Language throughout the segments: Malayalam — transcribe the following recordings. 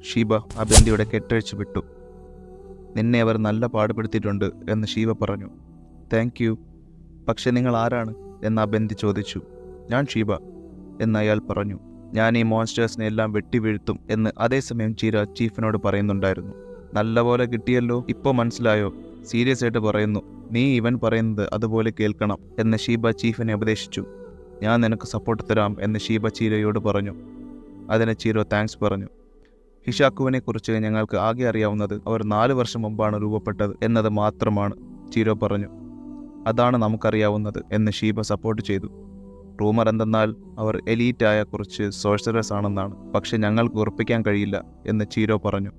ഷീബ ആ ബന്ദിയുടെ കെട്ടഴിച്ചു വിട്ടു. നിന്നെ അവർ നല്ല പാടുപെടുത്തിയിട്ടുണ്ട് എന്ന് ഷീബ പറഞ്ഞു. Thank you. പക്ഷെ നിങ്ങൾ ആരാണ് എന്ന് ആ ബന്ദി ചോദിച്ചു. ഞാൻ ഷീബ എന്ന് അയാൾ പറഞ്ഞു. ഞാൻ ഈ മോൺസ്റ്റേഴ്സിനെ എല്ലാം വെട്ടിവീഴ്ത്തും എന്ന് അതേസമയം ചീര ചീഫിനോട് പറയുന്നുണ്ടായിരുന്നു. നല്ലപോലെ കിട്ടിയല്ലോ, ഇപ്പോൾ മനസ്സിലായോ? സീരിയസ് ആയിട്ട് പറയുന്നു, നീ ഇവൻ പറയുന്നത് അതുപോലെ കേൾക്കണം എന്ന് ഷീബ ചീഫിനെ ഉപദേശിച്ചു. ഞാൻ നിനക്ക് സപ്പോർട്ട് തരാം എന്ന് ഷീബ ചീരയോട് പറഞ്ഞു. അതിന് ചീരോ താങ്ക്സ് പറഞ്ഞു. ഹിഷാക്കുവിനെ കുറിച്ച് ഞങ്ങൾക്ക് ആകെ അറിയാവുന്നത് അവർ 4 വർഷം മുമ്പാണ് രൂപപ്പെട്ടത് എന്നത് മാത്രമാണ്, ചീരോ പറഞ്ഞു. അതാണ് നമുക്കറിയാവുന്നത് എന്ന് ഷീബ സപ്പോർട്ട് ചെയ്തു. റൂമർ എന്തെന്നാൽ അവർ എലീറ്റായ കുറച്ച് സോഴ്സറേഴ്സ് ആണെന്നാണ്. പക്ഷെ ഞങ്ങൾക്ക് ഉറപ്പിക്കാൻ കഴിയില്ല എന്ന് ചീരോ പറഞ്ഞു.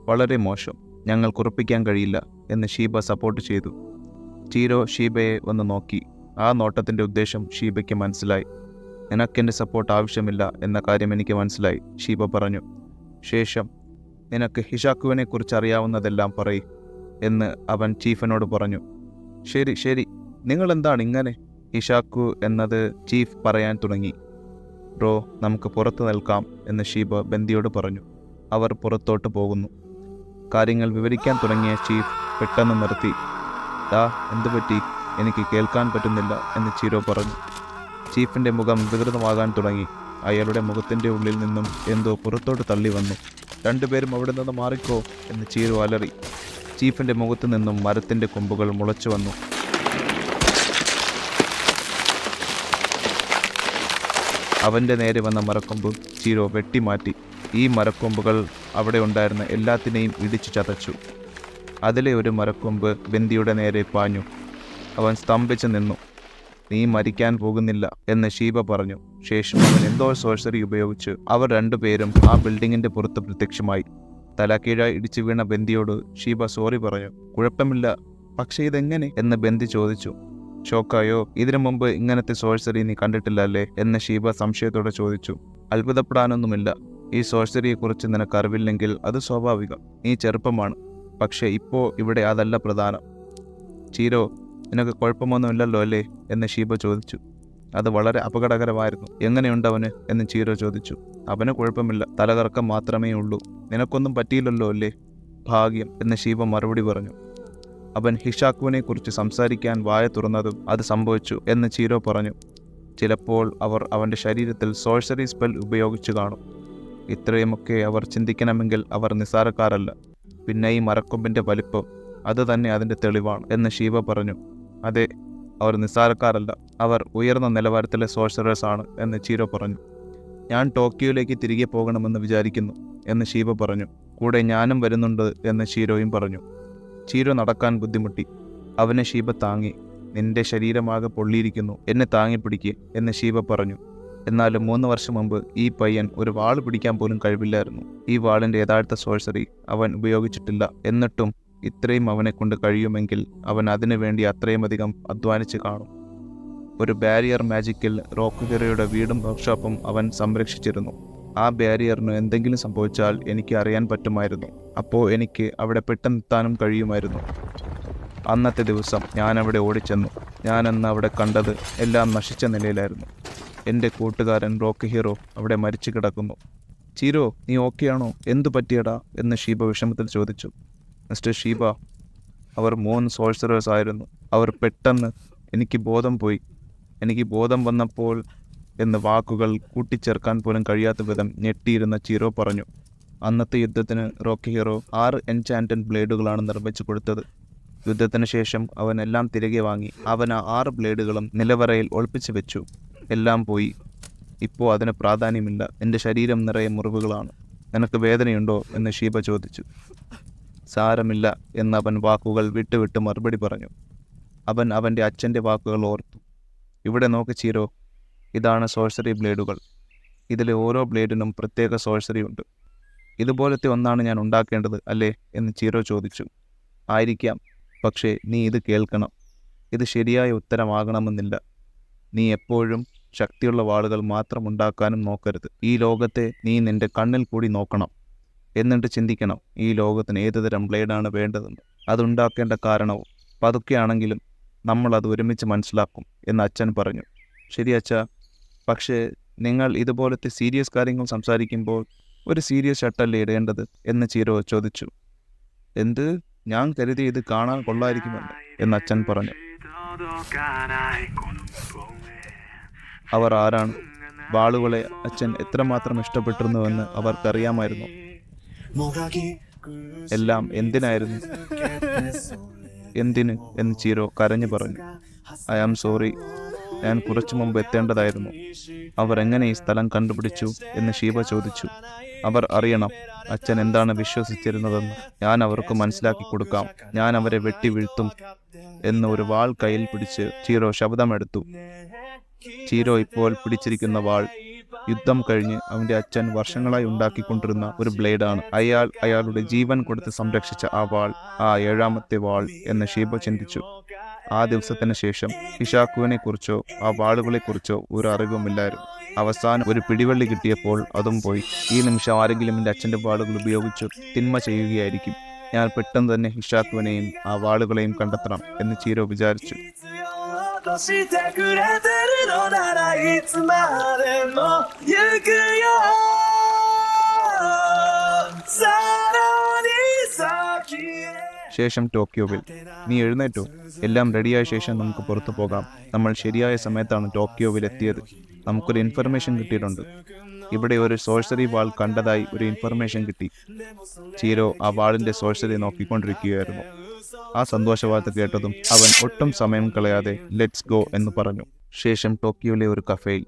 വളരെ മോശം, ഞങ്ങൾക്ക് ഉറപ്പിക്കാൻ കഴിയില്ല എന്ന് ഷീബ സപ്പോർട്ട് ചെയ്തു. ചീരോ ഷീബയെ ഒന്ന് നോക്കി. ആ നോട്ടത്തിൻ്റെ ഉദ്ദേശം ഷീബയ്ക്ക് മനസ്സിലായി. നിനക്കെൻ്റെ സപ്പോർട്ട് ആവശ്യമില്ല എന്ന കാര്യം എനിക്ക് മനസ്സിലായി, ഷീബ പറഞ്ഞു. ശേഷം നിനക്ക് ഹിഷാക്കുവിനെ കുറിച്ച് അറിയാവുന്നതെല്ലാം പറയും എന്ന് അവൻ ചീഫിനോട് പറഞ്ഞു. ശരി ശരി, നിങ്ങളെന്താണ് ഇങ്ങനെ? ഹിഷാക്കു എന്നത് ചീഫ് പറയാൻ തുടങ്ങി. ബ്രോ, നമുക്ക് പുറത്തു നിൽക്കാം എന്ന് ഷീബ ബന്ദിയോട് പറഞ്ഞു. അവർ പുറത്തോട്ട് പോകുന്നു. കാര്യങ്ങൾ വിവരിക്കാൻ തുടങ്ങിയ ചീഫ് പെട്ടെന്ന് നിർത്തി. എന്തുപറ്റി? എനിക്ക് കേൾക്കാൻ പറ്റുന്നില്ല എന്ന് ചീരോ പറഞ്ഞു. ചീഫിൻ്റെ മുഖം വികൃതമാകാൻ തുടങ്ങി. അയാളുടെ മുഖത്തിൻ്റെ ഉള്ളിൽ നിന്നും എന്തോ പുറത്തോട്ട് തള്ളി വന്നു. രണ്ടുപേരും അവിടെ നിന്ന് മാറിക്കോ എന്ന് ചീരോ അലറി. ചീഫിൻ്റെ മുഖത്തു നിന്നും മരത്തിൻ്റെ കൊമ്പുകൾ മുളച്ചു വന്നു. അവൻ്റെ നേരെ വന്ന മരക്കൊമ്പ് ചീരോ വെട്ടിമാറ്റി. ഈ മരക്കൊമ്പുകൾ അവിടെ ഉണ്ടായിരുന്ന എല്ലാത്തിനെയും ഇടിച്ചു ചതച്ചു. അതിലെ ഒരു മരക്കൊമ്പ് ബന്ദിയുടെ നേരെ പാഞ്ഞു. അവൻ സ്തംഭിച്ചു നിന്നു. നീ മരിക്കാൻ പോകുന്നില്ല എന്ന് ഷീബ പറഞ്ഞു. ശേഷം അവൻ എന്തോ സോഴ്സറി ഉപയോഗിച്ച് അവർ രണ്ടുപേരും ആ ബിൽഡിങ്ങിൻ്റെ പുറത്ത് പ്രത്യക്ഷമായി. തലക്കീഴായി ഇടിച്ചു വീണ ബന്ദിയോട് ഷീബ സോറി പറഞ്ഞു. കുഴപ്പമില്ല, പക്ഷേ ഇതെങ്ങനെ എന്ന് ബന്ദി ചോദിച്ചു. ഷോക്കായോ? ഇതിനു മുമ്പ് ഇങ്ങനത്തെ സോഴ്സറി നീ കണ്ടിട്ടില്ല അല്ലേ എന്ന് ഷീബ സംശയത്തോടെ ചോദിച്ചു. അത്ഭുതപ്പെടാനൊന്നുമില്ല. ഈ സോഴ്സറിയെക്കുറിച്ച് നിനക്ക് അറിവില്ലെങ്കിൽ അത് സ്വാഭാവികം. നീ ചെറുപ്പമാണ്. പക്ഷേ ഇപ്പോൾ ഇവിടെ അതല്ല പ്രധാനം. ചീരോ, നിനക്ക് കുഴപ്പമൊന്നുമില്ലല്ലോ അല്ലേ എന്ന് ഷീബ ചോദിച്ചു. അത് വളരെ അപകടകരമായിരുന്നു. എങ്ങനെയുണ്ട് അവന് എന്ന് ചീരോ ചോദിച്ചു. അവന് കുഴപ്പമില്ല, തലകറക്കം മാത്രമേ ഉള്ളൂ. നിനക്കൊന്നും പറ്റിയില്ലല്ലോ അല്ലേ? ഭാഗ്യം എന്ന് ഷീബ മറുപടി പറഞ്ഞു. അവൻ ഹിഷാക്കുവിനെ കുറിച്ച് സംസാരിക്കാൻ വായ തുറന്നതും അത് സംഭവിച്ചു എന്ന് ചീരോ പറഞ്ഞു. ചിലപ്പോൾ അവർ അവൻ്റെ ശരീരത്തിൽ സോഴ്സറി സ്പെൽ ഉപയോഗിച്ചു കാണും. ഇത്രയുമൊക്കെ അവർ ചിന്തിക്കണമെങ്കിൽ അവർ നിസ്സാരക്കാരല്ല. പിന്നെ ഈ മരക്കൊമ്പിൻ്റെ വലിപ്പം, അത് തന്നെ അതിൻ്റെ തെളിവാണ് എന്ന് ഷീബ പറഞ്ഞു. അതെ, അവർ നിസ്സാരക്കാരല്ല. അവർ ഉയർന്ന നിലവാരത്തിലെ സോഴ്സറേഴ്സ് ആണ് എന്ന് ചീരോ പറഞ്ഞു. ഞാൻ ടോക്കിയോയിലേക്ക് തിരികെ പോകണമെന്ന് വിചാരിക്കുന്നു എന്ന് ഷീബ പറഞ്ഞു. കൂടെ ഞാനും വരുന്നുണ്ട് എന്ന് ചീരോയും പറഞ്ഞു. ചീരോ നടക്കാൻ ബുദ്ധിമുട്ടി. അവനെ ഷീബ താങ്ങി. നിന്റെ ശരീരമാകെ പൊള്ളിയിരിക്കുന്നു, എന്നെ താങ്ങിപ്പിടിക്കുക എന്ന് ഷീബ പറഞ്ഞു. എന്നാലും 3 വർഷം മുമ്പ് ഈ പയ്യൻ ഒരു വാൾ പിടിക്കാൻ പോലും കഴിവില്ലായിരുന്നു. ഈ വാളിൻ്റെ യഥാർത്ഥ സോഴ്സറി അവൻ ഉപയോഗിച്ചിട്ടില്ല. എന്നിട്ടും ഇത്രയും അവനെ കൊണ്ട് കഴിയുമെങ്കിൽ അവൻ അതിനു വേണ്ടി അത്രയുമധികം അധ്വാനിച്ച് കാണും. ഒരു ബാരിയർ മാജിക്കിൽ റോക്കുഹീറോയുടെ വീടും വർക്ക്ഷോപ്പും അവൻ സംരക്ഷിച്ചിരുന്നു. ആ ബാരിയറിന് എന്തെങ്കിലും സംഭവിച്ചാൽ എനിക്ക് അറിയാൻ പറ്റുമായിരുന്നു. അപ്പോൾ എനിക്ക് അവിടെ പെട്ടെന്നെത്താനും കഴിയുമായിരുന്നു. അന്നത്തെ ദിവസം ഞാൻ അവിടെ ഓടിച്ചെന്നു. ഞാനന്ന് അവിടെ കണ്ടത് എല്ലാം നശിച്ച നിലയിലായിരുന്നു. എൻ്റെ കൂട്ടുകാരൻ റോക്ക് ഹീറോ അവിടെ മരിച്ചു കിടക്കുന്നു. ചീരോ, നീ ഓക്കെയാണോ? എന്തു പറ്റിയടാ എന്ന് ഷീബ വിഷമത്തിൽ ചോദിച്ചു. മിസ്റ്റർ ഷീബ, അവർ 3 സോഴ്സറേഴ്സ് ആയിരുന്നു. അവർ പെട്ടെന്ന് എനിക്ക് ബോധം വന്നപ്പോൾ എന്ന് വാക്കുകൾ കൂട്ടിച്ചേർക്കാൻ പോലും കഴിയാത്ത വിധം ഞെട്ടിയിരുന്ന ചീരോ പറഞ്ഞു. അന്നത്തെ യുദ്ധത്തിന് റോക്ക് ഹീറോ 6 എൻചാൻറ്റഡ് ബ്ലേഡുകളാണ് നിർമ്മിച്ചു കൊടുത്തത്. യുദ്ധത്തിന് ശേഷം അവൻ എല്ലാം തിരികെ വാങ്ങി. അവൻ ആ 6 ബ്ലേഡുകളും നിലവറയിൽ ഒളിപ്പിച്ചു വെച്ചു. എല്ലാം പോയി. ഇപ്പോൾ അതിന് പ്രാധാന്യമില്ല. എൻ്റെ ശരീരം നിറയെ മുറിവുകളാണ്. നിനക്ക് വേദനയുണ്ടോ എന്ന് ഷീബ ചോദിച്ചു. സാരമില്ല എന്ന് അവൻ വാക്കുകൾ വിട്ട് മറുപടി പറഞ്ഞു. അവൻ അവൻ്റെ അച്ഛൻ്റെ വാക്കുകൾ ഓർത്തു. ഇവിടെ നോക്ക് ചീരോ, ഇതാണ് സോഴ്സറി ബ്ലേഡുകൾ. ഇതിലെ ഓരോ ബ്ലേഡിനും പ്രത്യേക സോഴ്സറി ഉണ്ട്. ഇതുപോലത്തെ ഒന്നാണ് ഞാൻ ഉണ്ടാക്കേണ്ടത് അല്ലേ എന്ന് ചീരോ ചോദിച്ചു. ആയിരിക്കാം, പക്ഷേ നീ ഇത് കേൾക്കണം. ഇത് ശരിയായ ഉത്തരമാകണമെന്നില്ല. നീ എപ്പോഴും ശക്തിയുള്ള വാളുകൾ മാത്രം ഉണ്ടാക്കാനും നോക്കരുത്. ഈ ലോകത്തെ നീ നിന്റെ കണ്ണിൽ കൂടി നോക്കണം. എന്നിട്ട് ചിന്തിക്കണം, ഈ ലോകത്തിന് ഏതുതരം ബ്ലേഡാണ് വേണ്ടതെന്ന്. അതുണ്ടാക്കേണ്ട കാരണവും. പതുക്കെയാണെങ്കിലും നമ്മളത് ഒരുമിച്ച് മനസ്സിലാക്കും എന്ന് അച്ഛൻ പറഞ്ഞു. ശരി അച്ഛാ, പക്ഷേ നിങ്ങൾ ഇതുപോലത്തെ സീരിയസ് കാര്യങ്ങൾ സംസാരിക്കുമ്പോൾ ഒരു സീരിയസ് ഷട്ടല്ലേ ഇടേണ്ടത് എന്ന് ചീരോ ചോദിച്ചു. എന്ത്? ഞാൻ കരുതി ഇത് കാണാൻ കൊള്ളായിരിക്കുമെന്ന് എന്ന് അച്ഛൻ പറഞ്ഞു. അവർ ആരാണ്? വാളുകളെ അച്ഛൻ എത്രമാത്രം ഇഷ്ടപ്പെട്ടിരുന്നുവെന്ന് അവർക്കറിയാമായിരുന്നു. എല്ലാം എന്തിനായിരുന്നു? എന്തിന് എന്ന് ചീരോ കരഞ്ഞു പറഞ്ഞു. ഐ ആം സോറി, ഞാൻ കുറച്ചു മുമ്പ് എത്തേണ്ടതായിരുന്നു. അവർ എങ്ങനെ ഈ സ്ഥലം കണ്ടുപിടിച്ചു എന്ന് ഷീബ ചോദിച്ചു. അവർ അറിയണം അച്ഛൻ എന്താണ് വിശ്വസിച്ചിരുന്നതെന്ന്. ഞാൻ അവർക്ക് മനസ്സിലാക്കി കൊടുക്കാം. ഞാൻ അവരെ വെട്ടി വീഴ്ത്തും എന്ന് ഒരു വാൾ കയ്യിൽ പിടിച്ച് ചീരോ ശബ്ദമെടുത്തു. ചീരോ ഇപ്പോൾ പിടിച്ചിരിക്കുന്ന വാൾ യുദ്ധം കഴിഞ്ഞ് അവൻ്റെ അച്ഛൻ വർഷങ്ങളായി ഉണ്ടാക്കിക്കൊണ്ടിരുന്ന ഒരു ബ്ലേഡാണ്. അയാളുടെ ജീവൻ കൊടുത്ത് സംരക്ഷിച്ച ആ വാൾ, ആ 7ാമത്തെ വാൾ എന്ന് ഷീബ ചിന്തിച്ചു. ആ ദിവസത്തിന് ശേഷം ഹിഷാക്കുവിനെ കുറിച്ചോ ആ വാളുകളെക്കുറിച്ചോ ഒരു അറിവുമില്ലായിരുന്നു. അവസാനം ഒരു പിടിവള്ളി കിട്ടിയപ്പോൾ അതും പോയി. ഈ നിമിഷം ആരെങ്കിലും എൻ്റെ അച്ഛൻ്റെ വാളുകൾ ഉപയോഗിച്ച് തിന്മ ചെയ്യുകയായിരിക്കും. ഞാൻ പെട്ടെന്ന് തന്നെ ഹിഷാക്കുവിനെയും ആ വാളുകളെയും കണ്ടെത്തണം എന്ന് ചീരോ വിചാരിച്ചു. ശേഷം ടോക്കിയോവിൽ. നീ എഴുന്നേറ്റോ? എല്ലാം റെഡിയായ ശേഷം നമുക്ക് പുറത്തു പോകാം. നമ്മൾ ശരിയായ സമയത്താണ് ടോക്കിയോവിൽ എത്തിയത്. നമുക്കൊരു ഇൻഫർമേഷൻ കിട്ടിയിട്ടുണ്ട്. ഇവിടെ ഒരു സോഴ്സറി വാൾ കണ്ടതായി ഒരു ഇൻഫർമേഷൻ കിട്ടി. ചീരോ ആ വാളിന്റെ സോഴ്സറി നോക്കിക്കൊണ്ടിരിക്കുകയായിരുന്നു. ആ സന്തോഷവാർത്ത കേട്ടതും അവൻ ഒട്ടും സമയം കളയാതെ ലെറ്റ്സ് ഗോ എന്ന് പറഞ്ഞു. ശേഷം ടോക്കിയോയിലെ ഒരു കഫേയിൽ.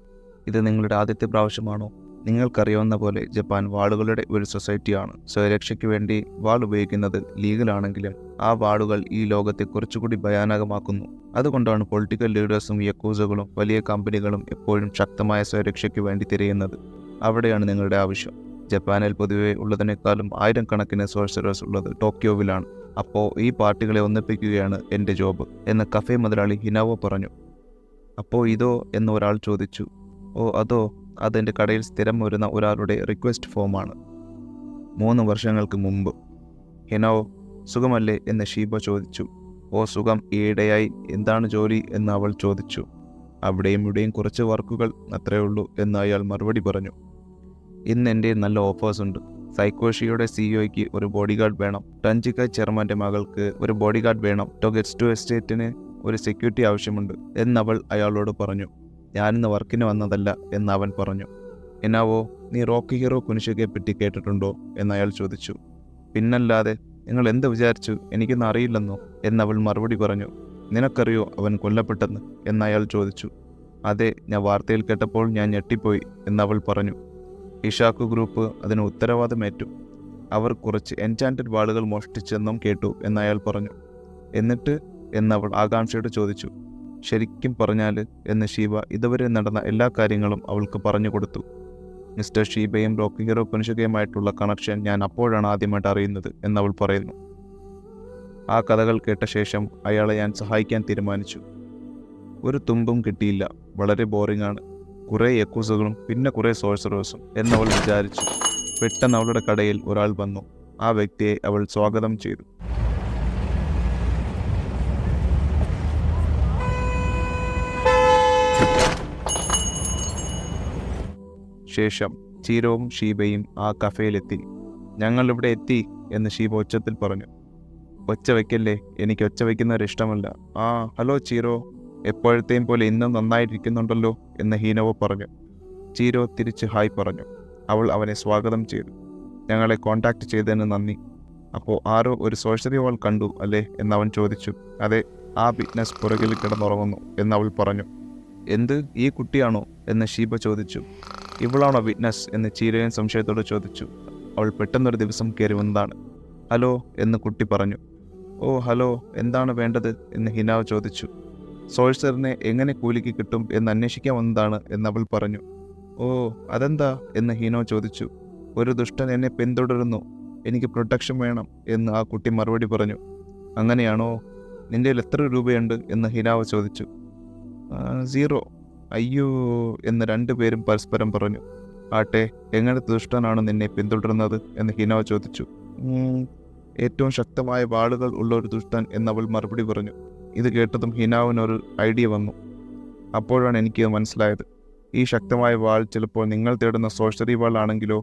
ഇത് നിങ്ങളുടെ ആദ്യത്തെ പ്രാവശ്യമാണോ? നിങ്ങൾക്കറിയാവുന്ന പോലെ ജപ്പാൻ വാളുകളുടെ ഒരു സൊസൈറ്റിയാണ്. സ്വയരക്ഷയ്ക്ക് വേണ്ടി വാൾ ഉപയോഗിക്കുന്നത് ലീഗലാണെങ്കിലും ആ വാളുകൾ ഈ ലോകത്തെ കുറച്ചുകൂടി ഭയാനകമാക്കുന്നു. അതുകൊണ്ടാണ് പൊളിറ്റിക്കൽ ലീഡേഴ്സും യക്കൂസകളും വലിയ കമ്പനികളും എപ്പോഴും ശക്തമായ സ്വയരക്ഷയ്ക്ക് വേണ്ടി തിരയുന്നത്. അവിടെയാണ് നിങ്ങളുടെ ആവശ്യം. ജപ്പാനിൽ പൊതുവെ ഉള്ളതിനേക്കാളും 1000 കണക്കിന് സോഴ്സറേഴ്സ് ഉള്ളത് ടോക്കിയോവിലാണ്. അപ്പോൾ ഈ പാർട്ടികളെ ഒന്നിപ്പിക്കുകയാണ് എൻ്റെ ജോബ് എന്ന് കഫേ മുതലാളി ഹിനാവോ പറഞ്ഞു. അപ്പോൾ ഇതോ എന്ന് ഒരാൾ ചോദിച്ചു. ഓ അതോ, അതെൻ്റെ കടയിൽ സ്ഥിരം വരുന്ന ഒരാളുടെ റിക്വസ്റ്റ് ഫോമാണ്. 3 വർഷങ്ങൾക്ക് മുമ്പ്. ഹിനാവോ, സുഖമല്ലേ എന്ന് ഷീബ ചോദിച്ചു. ഓ സുഖം, ഈയിടെയായി എന്താണ് ജോലി എന്ന് അവൾ ചോദിച്ചു. അവിടെയും ഇവിടെയും കുറച്ച് വർക്കുകൾ, അത്രയേ ഉള്ളൂ എന്ന് അയാൾ മറുപടി പറഞ്ഞു. ഇന്ന് എൻ്റെ നല്ല ഓഫേഴ്സ് ഉണ്ട്. സൈക്കോഷിയുടെ സിഇഒയ്ക്ക് ഒരു ബോഡി ഗാർഡ് വേണം. ടഞ്ചിക്ക ചെയർമാൻ്റെ മകൾക്ക് ഒരു ബോഡി ഗാർഡ് വേണം. ടൊഗെറ്റ്സു എസ്റ്റേറ്റിന് ഒരു സെക്യൂരിറ്റി ആവശ്യമുണ്ട് എന്നവൾ അയാളോട് പറഞ്ഞു. ഞാനിന്ന് വർക്കിന് വന്നതല്ല എന്ന് അവൻ പറഞ്ഞു. എന്നാവോ, നീ റോക്കി ഹീറോ കുനിഷുകയെ പറ്റി കേട്ടിട്ടുണ്ടോ എന്ന് അയാൾ ചോദിച്ചു. പിന്നല്ലാതെ, നിങ്ങൾ എന്ത് വിചാരിച്ചു, എനിക്കൊന്നും അറിയില്ലെന്നോ എന്നവൾ മറുപടി പറഞ്ഞു. നിനക്കറിയോ അവൻ കൊല്ലപ്പെട്ടെന്ന് എന്നയാൾ ചോദിച്ചു. അതെ, ഞാൻ വാർത്തയിൽ കേട്ടപ്പോൾ ഞാൻ ഞെട്ടിപ്പോയി എന്നവൾ പറഞ്ഞു. ഹിഷാക്കു ഗ്രൂപ്പ് അതിന് ഉത്തരവാദിത്തമേറ്റു. അവർ കുറച്ച് എൻചാൻറ്റഡ് വാളുകൾ മോഷ്ടിച്ചെന്നും കേട്ടു എന്നയാൾ പറഞ്ഞു. എന്നിട്ട് എന്നവൾ ആകാംക്ഷയോട് ചോദിച്ചു. ശരിക്കും പറഞ്ഞാൽ എന്ന് ഷീബ ഇതുവരെ നടന്ന എല്ലാ കാര്യങ്ങളും അവൾക്ക് പറഞ്ഞു കൊടുത്തു. മിസ്റ്റർ ഷീബയും റോക്കി ഹീറോ കുനിഷുകയുമായിട്ടുള്ള കണക്ഷൻ ഞാൻ അപ്പോഴാണ് ആദ്യമായിട്ട് അറിയുന്നത് എന്നവൾ പറയുന്നു. ആ കഥകൾ കേട്ട ശേഷം അയാളെ ഞാൻ സഹായിക്കാൻ തീരുമാനിച്ചു. ഒരു തുമ്പും കിട്ടിയില്ല. വളരെ ബോറിംഗാണ്. കുറേ യക്കൂസകളും പിന്നെ കുറേ സോഴ്സറേഴ്സും എന്നവൾ വിചാരിച്ചു. പെട്ടെന്ന് അവളുടെ കടയിൽ ഒരാൾ വന്നു. ആ വ്യക്തിയെ അവൾ സ്വാഗതം ചെയ്തു. ശേഷം ചീരോവും ഷീബയും ആ കഫേയിലെത്തി. ഞങ്ങളിവിടെ എത്തി എന്ന് ഷീബ ഒച്ചത്തിൽ പറഞ്ഞു. ഒച്ച വയ്ക്കല്ലേ, എനിക്ക് ഒച്ച വയ്ക്കുന്നവരെ ഇഷ്ടമല്ല. ആ ഹലോ ചീരോ, എപ്പോഴത്തെയും പോലെ ഇന്നും നന്നായിട്ടിരിക്കുന്നുണ്ടല്ലോ എന്ന് ഹീനവോ പറഞ്ഞു. ചീരോ തിരിച്ച് ഹായ് പറഞ്ഞു. അവൾ അവനെ സ്വാഗതം ചെയ്തു. ഞങ്ങളെ കോണ്ടാക്ട് ചെയ്തതിന് നന്ദി. അപ്പോൾ ആരോ ഒരു സോഴ്സറി വാൾ കണ്ടു അല്ലേ എന്നവൻ ചോദിച്ചു. അതെ, ആ വിറ്റ്നസ് പുറകിൽ കിടന്നുറങ്ങുന്നു എന്നവൾ പറഞ്ഞു. എന്ത്, ഈ കുട്ടിയാണോ എന്ന് ഷീബ ചോദിച്ചു. ഇവളാണോ വിറ്റ്നസ് എന്ന് ചീരയൻ സംശയത്തോട് ചോദിച്ചു. അവൾ പെട്ടെന്നൊരു ദിവസം കയറി വന്നതാണ്. ഹലോ എന്ന് കുട്ടി പറഞ്ഞു. ഓ ഹലോ, എന്താണ് വേണ്ടത് എന്ന് ഹിനാവ് ചോദിച്ചു. സോഴ്സറിനെ എങ്ങനെ കൂലിക്ക് കിട്ടും എന്ന് അന്വേഷിക്കാൻ വന്നതാണ് എന്നവൾ പറഞ്ഞു. ഓ അതെന്താ എന്ന് ഹീനോ ചോദിച്ചു. ഒരു ദുഷ്ടൻ എന്നെ പിന്തുടരുന്നു, എനിക്ക് പ്രൊട്ടക്ഷൻ വേണം എന്ന് ആ കുട്ടി മറുപടി പറഞ്ഞു. അങ്ങനെയാണോ, നിൻ്റെ എത്ര രൂപയുണ്ട് എന്ന് ഹിനാവ് ചോദിച്ചു. 0. അയ്യോ എന്ന് 2 പേരും പരസ്പരം പറഞ്ഞു. ആട്ടെ, എങ്ങനത്തെ ദുഷ്ടനാണ് നിന്നെ പിന്തുടരുന്നത് എന്ന് ഹിനാവ് ചോദിച്ചു. ഏറ്റവും ശക്തമായ വാളുകൾ ഉള്ള ഒരു ദുഷ്ടൻ എന്നവൾ മറുപടി പറഞ്ഞു. ഇത് കേട്ടതും ഹിനാവിനൊരു ഐഡിയ വന്നു. അപ്പോഴാണ് എനിക്ക് മനസ്സിലായത്. ഈ ശക്തമായ വാൾ ചിലപ്പോൾ നിങ്ങൾ തേടുന്ന സോഴ്സറി വാൾ ആണെങ്കിലോ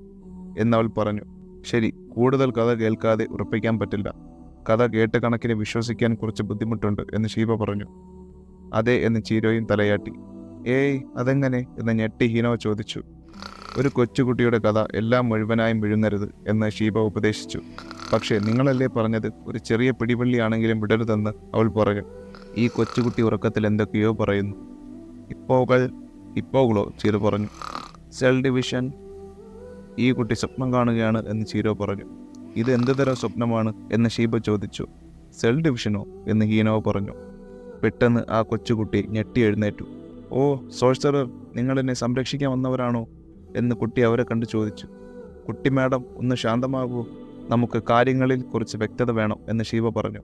എന്നവൾ പറഞ്ഞു. ശരി, കൂടുതൽ കഥ കേൾക്കാതെ ഉറപ്പിക്കാൻ പറ്റില്ല. കഥ കേട്ട കണക്കിന് വിശ്വസിക്കാൻ കുറച്ച് ബുദ്ധിമുട്ടുണ്ട് എന്ന് ഷീബ പറഞ്ഞു. അതെ എന്ന് ചീരോയും തലയാട്ടി. ഏയ്, അതെങ്ങനെ എന്ന് ഞെട്ടി ഹീനോ ചോദിച്ചു. ഒരു കൊച്ചുകുട്ടിയുടെ കഥ എല്ലാം മുഴുവനായും വിഴുങ്ങരുത് എന്ന് ഷീബ ഉപദേശിച്ചു. പക്ഷേ നിങ്ങളല്ലേ പറഞ്ഞത് ഒരു ചെറിയ പിടിവള്ളിയാണെങ്കിലും വിടരുതെന്ന് അവൾ പറഞ്ഞു. ഈ കൊച്ചുകുട്ടി ഉറക്കത്തിൽ എന്തൊക്കെയോ പറയുന്നു. ഇപ്പോകളോ ചീരോ പറഞ്ഞു. Cell division. ഈ കുട്ടി സ്വപ്നം കാണുകയാണ് എന്ന് ചീരോ പറഞ്ഞു. ഇത് എന്ത് തരം സ്വപ്നമാണ് എന്ന് ഷീബ ചോദിച്ചു. സെൽ ഡിവിഷനോ എന്ന് ഹീനോ പറഞ്ഞു. പെട്ടെന്ന് ആ കൊച്ചുകുട്ടി ഞെട്ടി എഴുന്നേറ്റു. ഓ സോഴ്സറർ, നിങ്ങൾ എന്നെ സംരക്ഷിക്കാൻ വന്നവരാണോ എന്ന് കുട്ടി അവരെ കണ്ട് ചോദിച്ചു. കുട്ടി മാഡം, ഒന്ന് ശാന്തമാകൂ, നമുക്ക് കാര്യങ്ങളിൽ കുറച്ച് വ്യക്തത വേണം എന്ന് ഷീബ പറഞ്ഞു.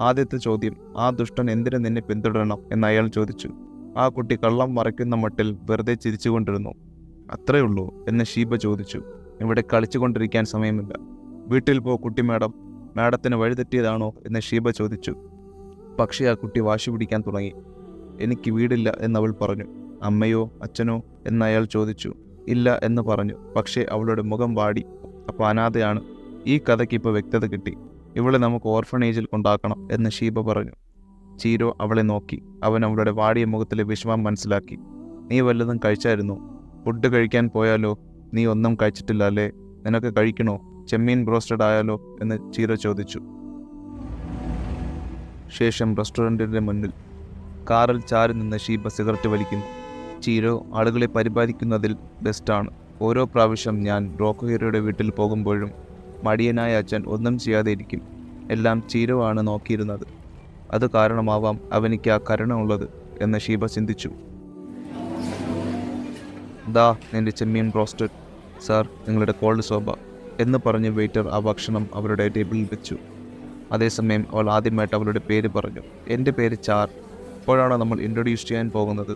ആദ്യത്തെ ചോദ്യം, ആ ദുഷ്ടൻ എന്തിനു നിന്നെ പിന്തുടരണം എന്ന് അയാൾ ചോദിച്ചു. ആ കുട്ടി കള്ളം മറയ്ക്കുന്ന മട്ടിൽ വെറുതെ ചിരിച്ചുകൊണ്ടിരുന്നു. അത്രേ ഉള്ളൂ എന്ന് ഷീബ ചോദിച്ചു. ഇവിടെ കളിച്ചുകൊണ്ടിരിക്കാൻ സമയമില്ല. വീട്ടിൽ പോ കുട്ടി മാഡം. മാഡത്തിന് വഴിതെറ്റിയതാണോ എന്ന് ഷീബ ചോദിച്ചു. പക്ഷേ ആ കുട്ടി വാശി പിടിക്കാൻ തുടങ്ങി. എനിക്ക് വീടില്ല എന്നവൾ പറഞ്ഞു. അമ്മയോ അച്ഛനോ എന്ന് അയാൾ ചോദിച്ചു. ഇല്ല എന്ന് പറഞ്ഞു. പക്ഷേ അവളുടെ മുഖം വാടി. അപ്പോൾ അനാഥയാണ്. ഈ കഥയ്ക്ക് ഇപ്പോൾ വ്യക്തത കിട്ടി. ഇവളെ നമുക്ക് ഓർഫണേജിൽ കൊണ്ടാക്കണം എന്ന് ഷീബ പറഞ്ഞു. ചീരോ അവളെ നോക്കി. അവൻ അവളുടെ വാടിയ മുഖത്തിലെ വിഷമം മനസ്സിലാക്കി. നീ വല്ലതും കഴിച്ചായിരുന്നോ? ഫുഡ് കഴിക്കാൻ പോയാലോ? നീ ഒന്നും കഴിച്ചിട്ടില്ല അല്ലേ? നിനക്ക് കഴിക്കണോ? ചെമ്മീൻ ബ്രോസ്റ്റഡ് ആയാലോ എന്ന് ചീരോ ചോദിച്ചു. ശേഷം റെസ്റ്റോറൻറ്റിൻ്റെ മുന്നിൽ കാറിൽ ചാരി നിന്ന് ഷീബ സിഗരറ്റ് വലിക്കുന്നു. ചീരോ ആളുകളെ പരിപാലിക്കുന്നതിൽ ബെസ്റ്റാണ്. ഓരോ പ്രാവശ്യം ഞാൻ റോക്കോ ഹീറോയുടെ വീട്ടിൽ പോകുമ്പോഴും മടിയനായ അച്ഛൻ ഒന്നും ചെയ്യാതെ ഇരിക്കും. എല്ലാം ചീരോ ആണ് നോക്കിയിരുന്നത്. അത് കാരണമാവാം അവനിക്ക് ആ കരുണ ഉള്ളത് എന്ന് ഷീബ ചിന്തിച്ചു. ദാ നിന്റെ ചെമ്മീൻ ബ്രോസ്റ്റഡ്. സാർ, നിങ്ങളുടെ കോൾഡ് സോബ എന്ന് പറഞ്ഞ് വെയിറ്റർ ആ ഭക്ഷണം അവരുടെ ടേബിളിൽ വെച്ചു. അതേസമയം അവൾ ആദ്യമായിട്ട് അവളുടെ പേര് പറഞ്ഞു. എൻ്റെ പേര് ചാർ. ഇപ്പോഴാണ് നമ്മൾ ഇൻട്രൊഡ്യൂസ് ചെയ്യാൻ പോകുന്നത്.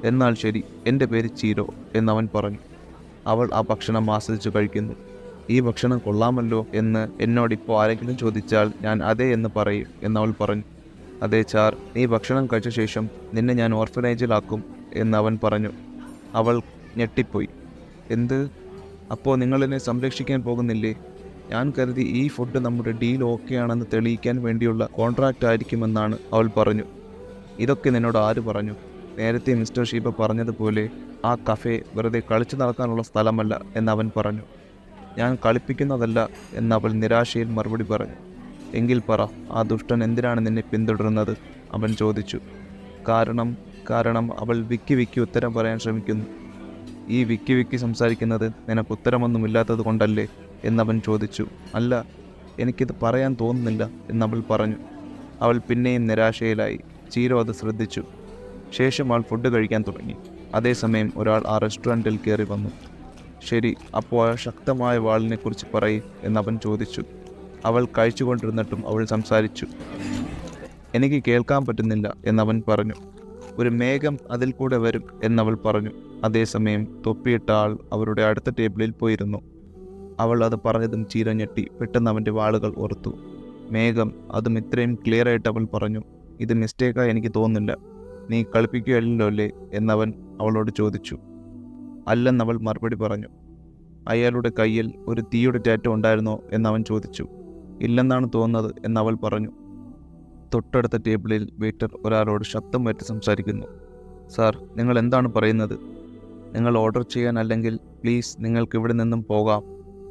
എന്നാൽ ശരി, എൻ്റെ പേര് ചീരോ എന്നവൻ പറഞ്ഞു. അവൾ ആ ഭക്ഷണം ആസ്വദിച്ചു കഴിക്കുന്നു. ഈ ഭക്ഷണം കൊള്ളാമല്ലോ എന്ന് എന്നോടിപ്പോൾ ആരെങ്കിലും ചോദിച്ചാൽ ഞാൻ അതെ എന്ന് പറയും എന്നവൾ പറഞ്ഞു. അതെ ചാർ, നീ ഭക്ഷണം കഴിച്ച ശേഷം നിന്നെ ഞാൻ ഓർഫനേജിലാക്കും എന്നവൻ പറഞ്ഞു. അവൾ ഞെട്ടിപ്പോയി. എന്ത്? അപ്പോൾ നിങ്ങളെന്നെ സംരക്ഷിക്കാൻ പോകുന്നില്ലേ? ഞാൻ കരുതി ഈ ഫുഡ് നമ്മുടെ ഡീൽ ഓക്കെ ആണെന്ന് തെളിയിക്കാൻ വേണ്ടിയുള്ള കോൺട്രാക്റ്റ് ആയിരിക്കുമെന്നാണ് അവൾ പറഞ്ഞു. ഇതൊക്കെ നിന്നോട് ആര് പറഞ്ഞു? നേരത്തെ മിസ്റ്റർ ഷീബ പറഞ്ഞതുപോലെ ആ കഫേ വെറുതെ കളിച്ചു നടക്കാനുള്ള സ്ഥലമല്ല എന്നവൻ പറഞ്ഞു. ഞാൻ കളിപ്പിക്കുന്നതല്ല എന്നവൾ നിരാശയിൽ മറുപടി പറഞ്ഞു. എങ്കിൽ പറ, ആ ദുഷ്ടൻ എന്തിനാണ് നിന്നെ പിന്തുടരുന്നത്? അവൻ ചോദിച്ചു. കാരണം അവൾ വിക്കി ഉത്തരം പറയാൻ ശ്രമിക്കുന്നു. ഈ വിക്കി സംസാരിക്കുന്നത് നിനക്ക് ഉത്തരമൊന്നുമില്ലാത്തത് കൊണ്ടല്ലേ എന്നവൻ ചോദിച്ചു. അല്ല, എനിക്കിത് പറയാൻ തോന്നുന്നില്ല എന്നവൾ പറഞ്ഞു. അവൾ പിന്നെയും നിരാശയിലായി. ചീരോ അത് ശ്രദ്ധിച്ചു. ശേഷം അവൾ ഫുഡ് കഴിക്കാൻ തുടങ്ങി. അതേസമയം ഒരാൾ ആ റെസ്റ്റോറൻറ്റിൽ കയറി വന്നു. ശരി, അപ്പോൾ ആ ശക്തമായ വാളിനെക്കുറിച്ച് പറയും എന്നവൻ ചോദിച്ചു. അവൾ കഴിച്ചുകൊണ്ടിരുന്നിട്ടും അവൾ സംസാരിച്ചു. എനിക്ക് കേൾക്കാൻ പറ്റുന്നില്ല എന്നവൻ പറഞ്ഞു. ഒരു മേഘം അതിൽ കൂടെ വരും എന്നവൾ പറഞ്ഞു. അതേസമയം തൊപ്പിയിട്ട ആൾ അവരുടെ അടുത്ത ടേബിളിൽ പോയിരുന്നു. അവൾ അത് പറഞ്ഞതും ചീര ഞെട്ടി. പെട്ടെന്ന് അവൻ്റെ വാളുകൾ ഓർത്തു. മേഘം, അതും ഇത്രയും ക്ലിയറായിട്ട് അവൾ പറഞ്ഞു. ഇത് മിസ്റ്റേക്കായി എനിക്ക് തോന്നുന്നില്ല. നീ കളിപ്പിക്കുകയല്ലോ അല്ലേ എന്നവൻ അവളോട് ചോദിച്ചു. അല്ലെന്നവൾ മറുപടി പറഞ്ഞു. അയാളുടെ കയ്യിൽ ഒരു തീയുടെ ടാറ്റോ ഉണ്ടായിരുന്നോ എന്നവൻ ചോദിച്ചു. ഇല്ലെന്നാണ് തോന്നുന്നത് എന്നവൾ പറഞ്ഞു. തൊട്ടടുത്ത ടേബിളിൽ വെയിറ്റർ ഒരാളോട് ശബ്ദം ഉയർത്തി സംസാരിക്കുന്നു. സാർ, നിങ്ങൾ എന്താണ് പറയുന്നത്? നിങ്ങൾ ഓർഡർ ചെയ്യാൻ അല്ലെങ്കിൽ പ്ലീസ് നിങ്ങൾക്ക് ഇവിടെ നിന്നും പോകാം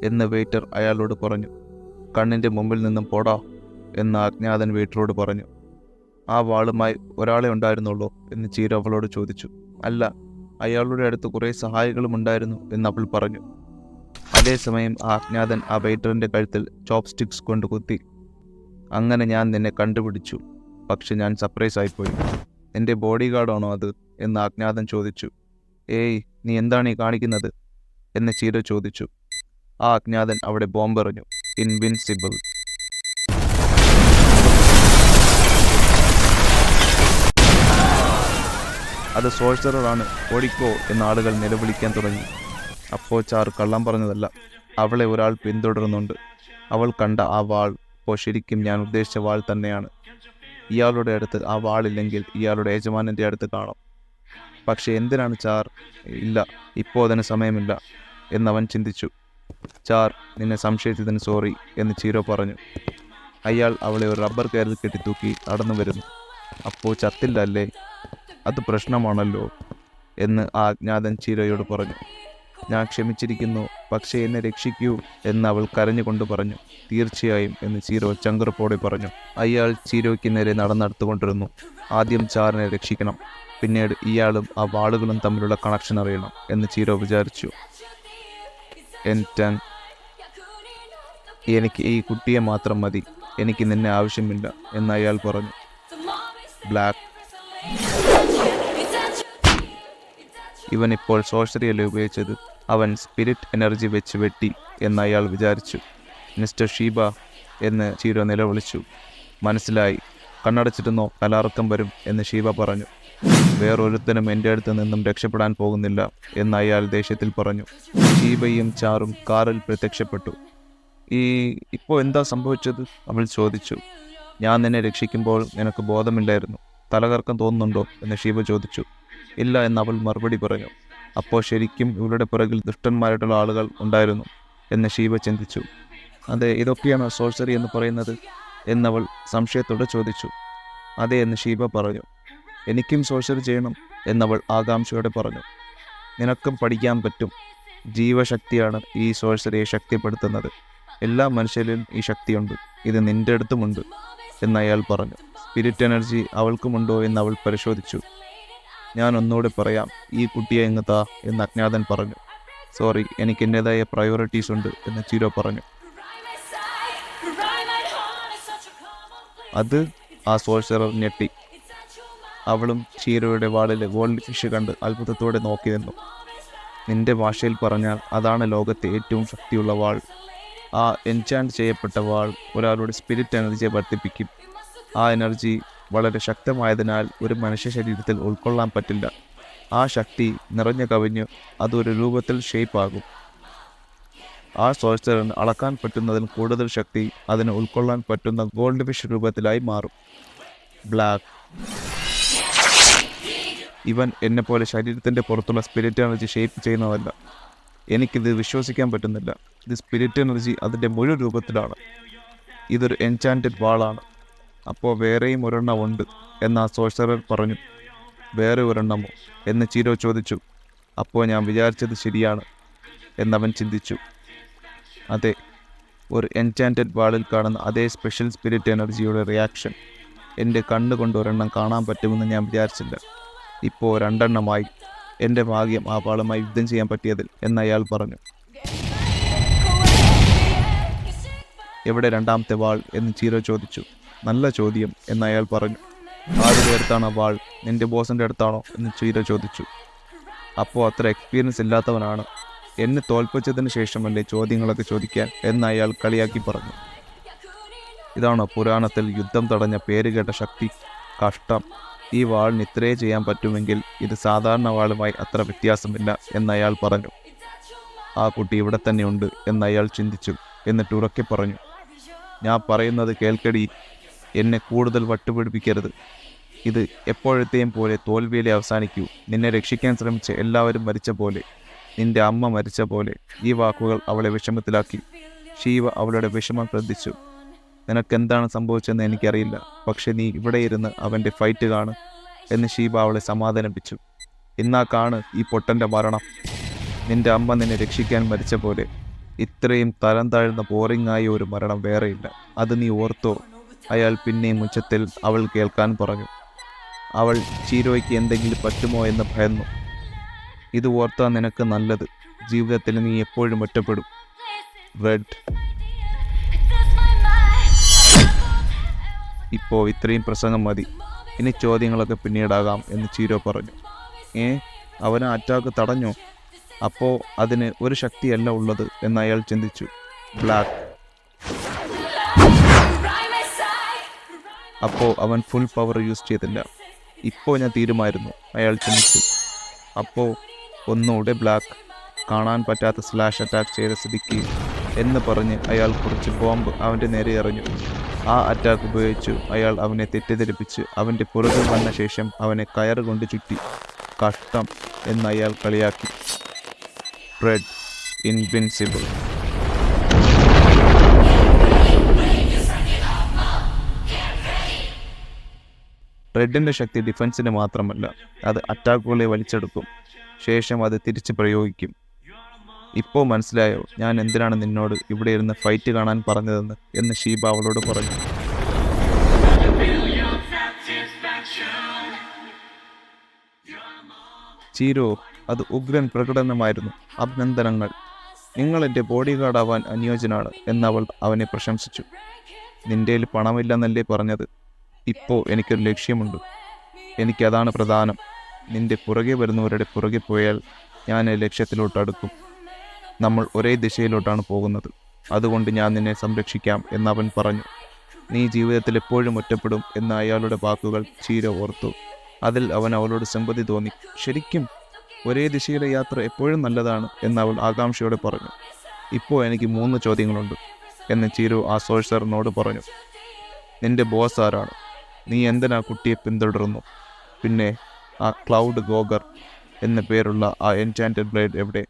എന്ന് വെയിറ്റർ അയാളോട് പറഞ്ഞു. കണ്ണിൻ്റെ മുമ്പിൽ നിന്നും പോടാ എന്ന് അജ്ഞാതൻ വെയിറ്ററോട് പറഞ്ഞു. ആ വാളുമായി ഒരാളെ ഉണ്ടായിരുന്നുള്ളൂ എന്ന് ചീര അവളോട് ചോദിച്ചു. അല്ല, അയാളുടെ അടുത്ത് കുറേ സഹായികളും ഉണ്ടായിരുന്നു എന്ന് അവൾ പറഞ്ഞു. അതേസമയം ആ അജ്ഞാതൻ ആ വെയിറ്ററിൻ്റെ കഴുത്തിൽ ചോപ്സ്റ്റിക്സ് കൊണ്ട് കുത്തി. അങ്ങനെ ഞാൻ നിന്നെ കണ്ടുപിടിച്ചു. പക്ഷെ ഞാൻ സർപ്രൈസ് ആയിപ്പോയി. എൻ്റെ ബോഡി ഗാർഡാണോ അത് എന്ന് അജ്ഞാതൻ ചോദിച്ചു. ഏയ്, നീ എന്താണ് ഈ കാണിക്കുന്നത് എന്ന് ചീര ചോദിച്ചു. ആ അജ്ഞാതൻ അവിടെ ബോംബെറിഞ്ഞു. ഇൻവിൻസിബിൾ. അത് സോഴ്സറാണ്, ഓടിക്കോ എന്ന് ആളുകൾ നിലവിളിക്കാൻ തുടങ്ങി. അപ്പോൾ ചാർ കള്ളം പറഞ്ഞതല്ല. അവളെ ഒരാൾ പിന്തുടരുന്നുണ്ട്. അവൾ കണ്ട ആ വാൾ ഇപ്പോൾ ശരിക്കും ഞാൻ ഉദ്ദേശിച്ച വാൾ തന്നെയാണ്. ഇയാളുടെ അടുത്ത് ആ വാളില്ലെങ്കിൽ ഇയാളുടെ യജമാനൻ്റെ അടുത്ത് കാണും. പക്ഷെ എന്തിനാണ് ചാർ? ഇല്ല, ഇപ്പോൾ അതിന് സമയമില്ല എന്നവൻ ചിന്തിച്ചു. ചാർ, നിന്നെ സംശയിച്ചതിന് സോറി എന്ന് ചീരോ പറഞ്ഞു. അയാൾ അവളെ ഒരു റബ്ബർ കയറിൽ കെട്ടിത്തൂക്കി നടന്നു വരുന്നു. അപ്പോൾ ചത്തില്ല അല്ലേ? അത് പ്രശ്നമാണല്ലോ എന്ന് ആ അജ്ഞാതൻ ചീരോയോട് പറഞ്ഞു. ഞാൻ ക്ഷമിച്ചിരിക്കുന്നു, പക്ഷേ എന്നെ രക്ഷിക്കൂ എന്ന് അവൾ കരഞ്ഞുകൊണ്ട് പറഞ്ഞു. തീർച്ചയായും എന്ന് ചീരോ ചങ്കുറപ്പോടെ പറഞ്ഞു. അയാൾ ചീരോയ്ക്ക് നേരെ നടന്നെടുത്തുകൊണ്ടിരുന്നു. ആദ്യം ചാറിനെ രക്ഷിക്കണം, പിന്നീട് ഇയാളും ആ വാളുകളും തമ്മിലുള്ള കണക്ഷൻ അറിയണം എന്ന് ചീരോ വിചാരിച്ചു. എനിക്ക് ഈ കുട്ടിയെ മാത്രം മതി, എനിക്ക് നിന്നെ ആവശ്യമില്ല എന്ന് അയാൾ പറഞ്ഞു. ബ്ലാക്ക്, ഇവൻ ഇപ്പോൾ സോഴ്സറിയല്ലേ ഉപയോഗിച്ചത്, അവൻ സ്പിരിറ്റ് എനർജി വെച്ച് വെട്ടി എന്ന് അയാൾ വിചാരിച്ചു. മിസ്റ്റർ ഷീബ എന്ന് ചീരോ നിലവിളിച്ചു. മനസ്സിലായി, കണ്ണടച്ചിരുന്നോ, കലാർക്കം വരും എന്ന് ഷീബ പറഞ്ഞു. വേറൊരുത്തനും എൻ്റെ അടുത്ത് നിന്നും രക്ഷപ്പെടാൻ പോകുന്നില്ല എന്ന് അയാൾ ദേഷ്യത്തിൽ പറഞ്ഞു. ഷീബയും ചാറും കാറിൽ പ്രത്യക്ഷപ്പെട്ടു. ഇപ്പോൾ എന്താ സംഭവിച്ചത്? അവൾ ചോദിച്ചു. ഞാൻ നിന്നെ രക്ഷിക്കുമ്പോൾ നിനക്ക് ബോധമില്ലായിരുന്നു, തലകറക്കം തോന്നുന്നുണ്ടോ എന്ന് ഷീബ ചോദിച്ചു. ഇല്ല എന്ന് അവൾ മറുപടി പറഞ്ഞു. അപ്പോൾ ശരിക്കും ഇവളുടെ പുറകിൽ ദുഷ്ടന്മാരായിട്ടുള്ള ആളുകൾ ഉണ്ടായിരുന്നു എന്ന് ഷീബ ചിന്തിച്ചു. അതെ, ഇതൊക്കെയാണോ സോഴ്സറി എന്ന് പറയുന്നത് എന്നവൾ സംശയത്തോടെ ചോദിച്ചു. അതെ എന്ന് ഷീബ പറഞ്ഞു. എനിക്കും സോഴ്സറി ചെയ്യണം എന്നവൾ ആകാംക്ഷയോടെ പറഞ്ഞു. നിനക്കും പഠിക്കാൻ പറ്റും. ജീവശക്തിയാണ് ഈ സോഴ്സറിയെ ശക്തിപ്പെടുത്തുന്നത്. എല്ലാ മനുഷ്യരിലും ഈ ശക്തിയുണ്ട്, ഇത് നിന്റെ അടുത്തുമുണ്ട് എന്ന് അയാൾ പറഞ്ഞു. സ്പിരിറ്റ് എനർജി അവൾക്കുമുണ്ടോ എന്ന് അവൾ പരിശോധിച്ചു. ഞാൻ ഒന്നുകൂടെ പറയാം, ഈ കുട്ടിയെ ഇങ്ങ് താ എന്ന് അജ്ഞാതൻ പറഞ്ഞു. സോറി, എനിക്ക് എൻ്റെതായ പ്രയോറിറ്റീസ് ഉണ്ട് എന്ന് ചീരോ പറഞ്ഞു. അത് ആ സോഴ്സറർ ഞെട്ടി. അവളും ചീരോയുടെ വാളിലെ ഗോൾഡ് ഫിഷ് കണ്ട് അത്ഭുതത്തോടെ നോക്കി നിന്നു. നിന്റെ ഭാഷയിൽ പറഞ്ഞാൽ അതാണ് ലോകത്തെ ഏറ്റവും ശക്തിയുള്ള വാൾ. ആ എൻചാൻറ്റ് ചെയ്യപ്പെട്ട വാൾ ഒരാളുടെ സ്പിരിറ്റ് എനർജിയെ വർദ്ധിപ്പിക്കും. ആ എനർജി വളരെ ശക്തമായതിനാൽ ഒരു മനുഷ്യ ശരീരത്തിൽ ഉൾക്കൊള്ളാൻ പറ്റില്ല. ആ ശക്തി നിറഞ്ഞു കവിഞ്ഞ് അതൊരു രൂപത്തിൽ ഷേപ്പാകും. ആ സോഴ്സറിന് അളക്കാൻ പറ്റുന്നതിന് കൂടുതൽ ശക്തി അതിന് ഉൾക്കൊള്ളാൻ പറ്റുന്ന ഗോൾഡ് ഫിഷ് രൂപത്തിലായി മാറും. ബ്ലാക്ക്, ഇവൻ എന്നെപ്പോലെ ശരീരത്തിൻ്റെ പുറത്തുള്ള സ്പിരിറ്റ് എനർജി ഷേപ്പ് ചെയ്യുന്നതല്ല. എനിക്കിത് വിശ്വസിക്കാൻ പറ്റുന്നില്ല. ഇത് സ്പിരിറ്റ് എനർജി അതിൻ്റെ മുഴുവൻ രൂപത്തിലാണ്. ഇതൊരു എൻചാൻറ്റഡ് വാളാണ്. അപ്പോൾ വേറെയും ഒരെണ്ണം ഉണ്ട് എന്ന് ആ സോഴ്സറർ പറഞ്ഞു. വേറെ ഒരെണ്ണമോ എന്ന് ചീരോ ചോദിച്ചു. അപ്പോൾ ഞാൻ വിചാരിച്ചത് ശരിയാണ് എന്നവൻ ചിന്തിച്ചു. അതെ, ഒരു എൻചാൻറ്റഡ് വാളിൽ കാണുന്ന അതേ സ്പെഷ്യൽ സ്പിരിറ്റ് എനർജിയുടെ റിയാക്ഷൻ എൻ്റെ കണ്ണുകൊണ്ട് ഒരെണ്ണം കാണാൻ പറ്റുമെന്ന് ഞാൻ വിചാരിച്ചില്ല. ഇപ്പോൾ രണ്ടെണ്ണമായി. എൻ്റെ ഭാഗ്യം ആ വാളുമായി യുദ്ധം ചെയ്യാൻ പറ്റിയതിൽ എന്ന് അയാൾ പറഞ്ഞു. എവിടെ രണ്ടാമത്തെ വാൾ എന്ന് ചീരോ ചോദിച്ചു. നല്ല ചോദ്യം എന്ന് അയാൾ പറഞ്ഞു. ആരുടെ അടുത്താണോ വാൾ? നിൻ്റെ ബോസിൻ്റെ അടുത്താണോ എന്ന് ചീരോ ചോദിച്ചു. അപ്പോൾ അത്ര എക്സ്പീരിയൻസ് ഇല്ലാത്തവനാണ്. എന്നെ തോൽപ്പിച്ചതിന് ശേഷമല്ലേ ചോദ്യങ്ങളൊക്കെ ചോദിക്കാൻ എന്ന് അയാൾ കളിയാക്കി പറഞ്ഞു. ഇതാണോ പുരാണത്തിൽ യുദ്ധം തടഞ്ഞ പേരുകേട്ട ശക്തി? കഷ്ടം. ഈ വാളിന് ഇത്രയേ ചെയ്യാൻ പറ്റുമെങ്കിൽ ഇത് സാധാരണ വാളുമായി അത്ര വ്യത്യാസമില്ല എന്ന് അയാൾ പറഞ്ഞു. ആ കുട്ടി ഇവിടെ തന്നെ ഉണ്ട് എന്ന് അയാൾ ചിന്തിച്ചു. എന്നിട്ട് ഉറക്കെ പറഞ്ഞു. ഞാൻ പറയുന്നത് കേൾക്കടി, എന്നെ കൂടുതൽ വട്ടുപിടിപ്പിക്കരുത്. ഇത് എപ്പോഴത്തെയും പോലെ തോൽവിയിലെ അവസാനിക്കൂ. നിന്നെ രക്ഷിക്കാൻ ശ്രമിച്ച എല്ലാവരും മരിച്ച പോലെ, നിന്റെ അമ്മ മരിച്ച പോലെ. ഈ വാക്കുകൾ അവളെ വിഷമത്തിലാക്കി. ഷീവ അവളുടെ വിഷമം ശ്രദ്ധിച്ചു. നിനക്കെന്താണ് സംഭവിച്ചതെന്ന് എനിക്കറിയില്ല, പക്ഷെ നീ ഇവിടെ ഇരുന്ന് അവൻ്റെ ഫൈറ്റ് കാണ് എന്ന് ഷീബ അവളെ സമാധാനിപ്പിച്ചു. ഇന്നാ കാണ് ഈ പൊട്ടൻ്റെ മരണം. നിന്റെ അമ്മ നിന്നെ രക്ഷിക്കാൻ മരിച്ച പോലെ. ഇത്രയും തരം താഴ്ന്ന ബോറിംഗായ ഒരു മരണം വേറെയില്ല, അത് നീ ഓർത്തോ. അയാൾ പിന്നെയും ഉച്ചത്തിൽ അവൾ കേൾക്കാൻ പറഞ്ഞു. അവൾ ചീരോയ്ക്ക് എന്തെങ്കിലും പറ്റുമോ എന്ന് ഭയന്നു. ഇത് ഓർത്താൽ നിനക്ക് നല്ലത്. ജീവിതത്തിൽ നീ എപ്പോഴും ഒറ്റപ്പെടും. റെഡ്, ഇപ്പോൾ ഇത്രയും പ്രസംഗം മതി, ഇനി ചോദ്യങ്ങളൊക്കെ പിന്നീടാകാം എന്ന് ചീരോ പറഞ്ഞു. അവന് അറ്റാക്ക് തടഞ്ഞോ? അപ്പോൾ അതിന് ഒരു ശക്തിയല്ല ഉള്ളത് എന്ന് അയാൾ ചിന്തിച്ചു. ബ്ലാക്ക്, അപ്പോൾ അവൻ ഫുൾ പവർ യൂസ് ചെയ്തില്ല. ഇപ്പോൾ ഞാൻ തീരുമായിരുന്നു അയാൾ ചിന്തിച്ചു. അപ്പോൾ ഒന്നുകൂടെ ബ്ലാക്ക്, കാണാൻ പറ്റാത്ത സ്ലാഷ് അറ്റാക്ക് ചെയ്ത സ്ഥിതിക്ക് എന്ന് പറഞ്ഞ് അയാൾ കുറച്ച് ബോംബ് അവൻ്റെ നേരെ എറിഞ്ഞു. ആ അറ്റാക്ക് ഉപയോഗിച്ചു അയാൾ അവനെ തെറ്റിദ്ധരിപ്പിച്ച് അവൻ്റെ പുറകിൽ വന്ന ശേഷം അവനെ കയറ് കൊണ്ട് ചുറ്റി. കഷ്ടം എന്ന് അയാൾ കളിയാക്കി. Red, invincible. റെഡിൻ്റെ ശക്തി ഡിഫൻസിന് മാത്രമല്ല, അത് അറ്റാക്കുകളെ വലിച്ചെടുക്കും, ശേഷം അത് തിരിച്ച് പ്രയോഗിക്കും. ഇപ്പോൾ മനസ്സിലായോ ഞാൻ എന്തിനാണ് നിന്നോട് ഇവിടെ ഇരുന്ന് ഫൈറ്റ് കാണാൻ പറഞ്ഞതെന്ന് എന്ന് ഷീബ അവളോട് പറഞ്ഞു. ചീരോ, അത് ഉഗ്രൻ പ്രകടനമായിരുന്നു. അഭിനന്ദനങ്ങൾ. നിങ്ങൾ എൻ്റെ ബോഡി ഗാർഡ് ആവാൻ അനുയോജ്യനാണ് എന്നവൾ അവനെ പ്രശംസിച്ചു. നിൻ്റെയിൽ പണമില്ലെന്നല്ലേ പറഞ്ഞത്? ഇപ്പോൾ എനിക്കൊരു ലക്ഷ്യമുണ്ട്. എനിക്കതാണ് പ്രധാനം. നിന്റെ പുറകെ വരുന്നവരുടെ പുറകെ പോയാൽ ഞാൻ ലക്ഷ്യത്തിലോട്ട് അടുക്കും. നമ്മൾ ഒരേ ദിശയിലോട്ടാണ് പോകുന്നത്. അതുകൊണ്ട് ഞാൻ നിന്നെ സംരക്ഷിക്കാം എന്നവൻ പറഞ്ഞു. നീ ജീവിതത്തിൽ എപ്പോഴും ഒറ്റപ്പെടും എന്ന അയാളുടെ വാക്കുകൾ ചീര ഓർത്തു. അതിൽ അവൻ അവളോട് സിമ്പതി തോന്നി. ശരിക്കും ഒരേ ദിശയിലെ യാത്ര എപ്പോഴും നല്ലതാണ് എന്നവൾ ആകാംക്ഷയോടെ പറഞ്ഞു. ഇപ്പോൾ എനിക്ക് 3 ചോദ്യങ്ങളുണ്ട് എന്ന് ചീരു ആ സോഴ്സറിനോട് പറഞ്ഞു. നിന്റെ ബോസ് ആരാണ്? നീ എന്തിനാ കുട്ടിയെ പിന്തുടരുന്നു? പിന്നെ ആ ക്ലൗഡ് ഗോഗർ എന്ന പേരുള്ള ആ എൻചാൻറ്റഡ് ബ്ലേഡ് എവിടെ?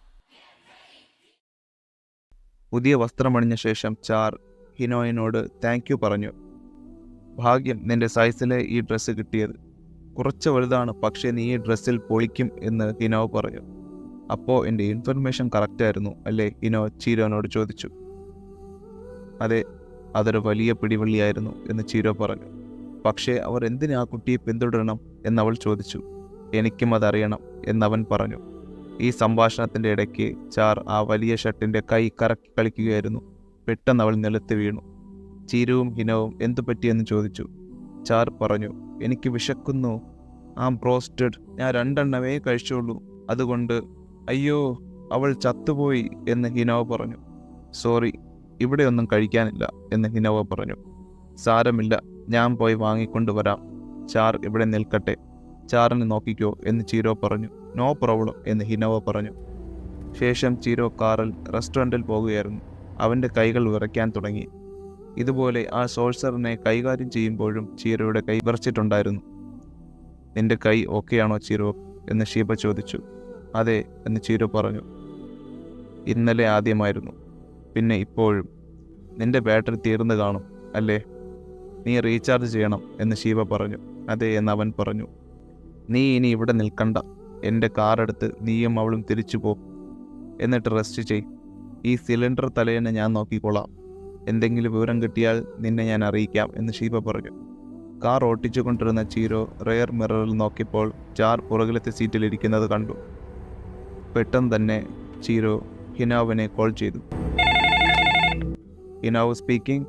പുതിയ വസ്ത്രമണിഞ്ഞ ശേഷം ചാർ ഹിനോയിനോട് താങ്ക് യു പറഞ്ഞു. ഭാഗ്യം നിന്റെ സൈസിലെ ഈ ഡ്രസ്സ് കിട്ടിയത്. കുറച്ച് വലുതാണ്, പക്ഷേ നീ ഈ ഡ്രസ്സിൽ പൊളിക്കും എന്ന് ഹിനോ പറഞ്ഞു. അപ്പോൾ എൻ്റെ ഇൻഫർമേഷൻ കറക്റ്റായിരുന്നു അല്ലേ? ഹിനോ ചീരോനോട് ചോദിച്ചു. അതെ, അതൊരു വലിയ പിടിവള്ളിയായിരുന്നു എന്ന് ചീരോ പറഞ്ഞു. പക്ഷേ അവർ എന്തിനാ ആ കുട്ടിയെ പിന്തുടരണം എന്നവൾ ചോദിച്ചു. എനിക്കും അതറിയണം എന്നവൻ പറഞ്ഞു. ഈ സംഭാഷണത്തിൻ്റെ ഇടയ്ക്ക് ചാർ ആ വലിയ ഷർട്ടിൻ്റെ കൈ കറക്കി കളിക്കുകയായിരുന്നു. പെട്ടെന്ന് അവൾ നിലത്ത് വീണു. ചീരുവും ഹിനവും എന്തു പറ്റിയെന്ന് ചോദിച്ചു. ചാർ പറഞ്ഞു, എനിക്ക് വിശക്കുന്നു. ആ ബ്രോസ്റ്റഡ് ഞാൻ 2 എണ്ണമേ കഴിച്ചുള്ളൂ, അതുകൊണ്ട്. അയ്യോ, അവൾ ചത്തുപോയി എന്ന് ഹിനോവ പറഞ്ഞു. സോറി, ഇവിടെയൊന്നും കഴിക്കാനില്ല എന്ന് ഹിനോവ പറഞ്ഞു. സാരമില്ല, ഞാൻ പോയി വാങ്ങിക്കൊണ്ടുവരാം. ചാർ ഇവിടെ നിൽക്കട്ടെ, ചാറിനെ നോക്കിക്കോ എന്ന് ചീരോ പറഞ്ഞു. നോ പ്രോബ്ലം എന്ന് ഹിനോവ പറഞ്ഞു. ശേഷം ചീരോ കാറിൽ റെസ്റ്റോറൻറ്റിൽ പോകുകയായിരുന്നു. അവൻ്റെ കൈകൾ വിറയ്ക്കാൻ തുടങ്ങി. ഇതുപോലെ ആ സോഴ്സറിനെ കൈകാര്യം ചെയ്യുമ്പോഴും ചീരോയുടെ കൈ വിറച്ചിട്ടുണ്ടായിരുന്നു. നിന്റെ കൈ ഓക്കെയാണോ ചീരോ എന്ന് ഷീബ ചോദിച്ചു. അതെ എന്ന് ചീരോ പറഞ്ഞു. ഇന്നലെ ആദ്യമായിരുന്നു, പിന്നെ ഇപ്പോഴും. നിന്റെ ബാറ്ററി തീർന്നു കാണും അല്ലേ? നീ റീചാർജ് ചെയ്യണം എന്ന് ഷീബ പറഞ്ഞു. അതെ എന്ന് അവൻ പറഞ്ഞു. നീ ഇനി ഇവിടെ നിൽക്കണ്ട. എൻ്റെ കാറെടുത്ത് നീയും അവളും തിരിച്ചു പോ. എന്നിട്ട് റെസ്റ്റ് ചെയ്. ഈ സിലിണ്ടർ തലേനെ ഞാൻ നോക്കിക്കോളാം. എന്തെങ്കിലും വിവരം കിട്ടിയാൽ നിന്നെ ഞാൻ അറിയിക്കാം എന്ന് ഷീബ പറഞ്ഞു. കാർ ഓട്ടിച്ചു കൊണ്ടിരുന്ന ചീരോ റെയർ മിററിൽ നോക്കിയപ്പോൾ ചാർ പുറകിലത്തെ സീറ്റിലിരിക്കുന്നത് കണ്ടു. പെട്ടെന്ന് തന്നെ ചീരോ ഹിനാവിനെ കോൾ ചെയ്തു. ഹിനാവ് സ്പീക്കിംഗ്.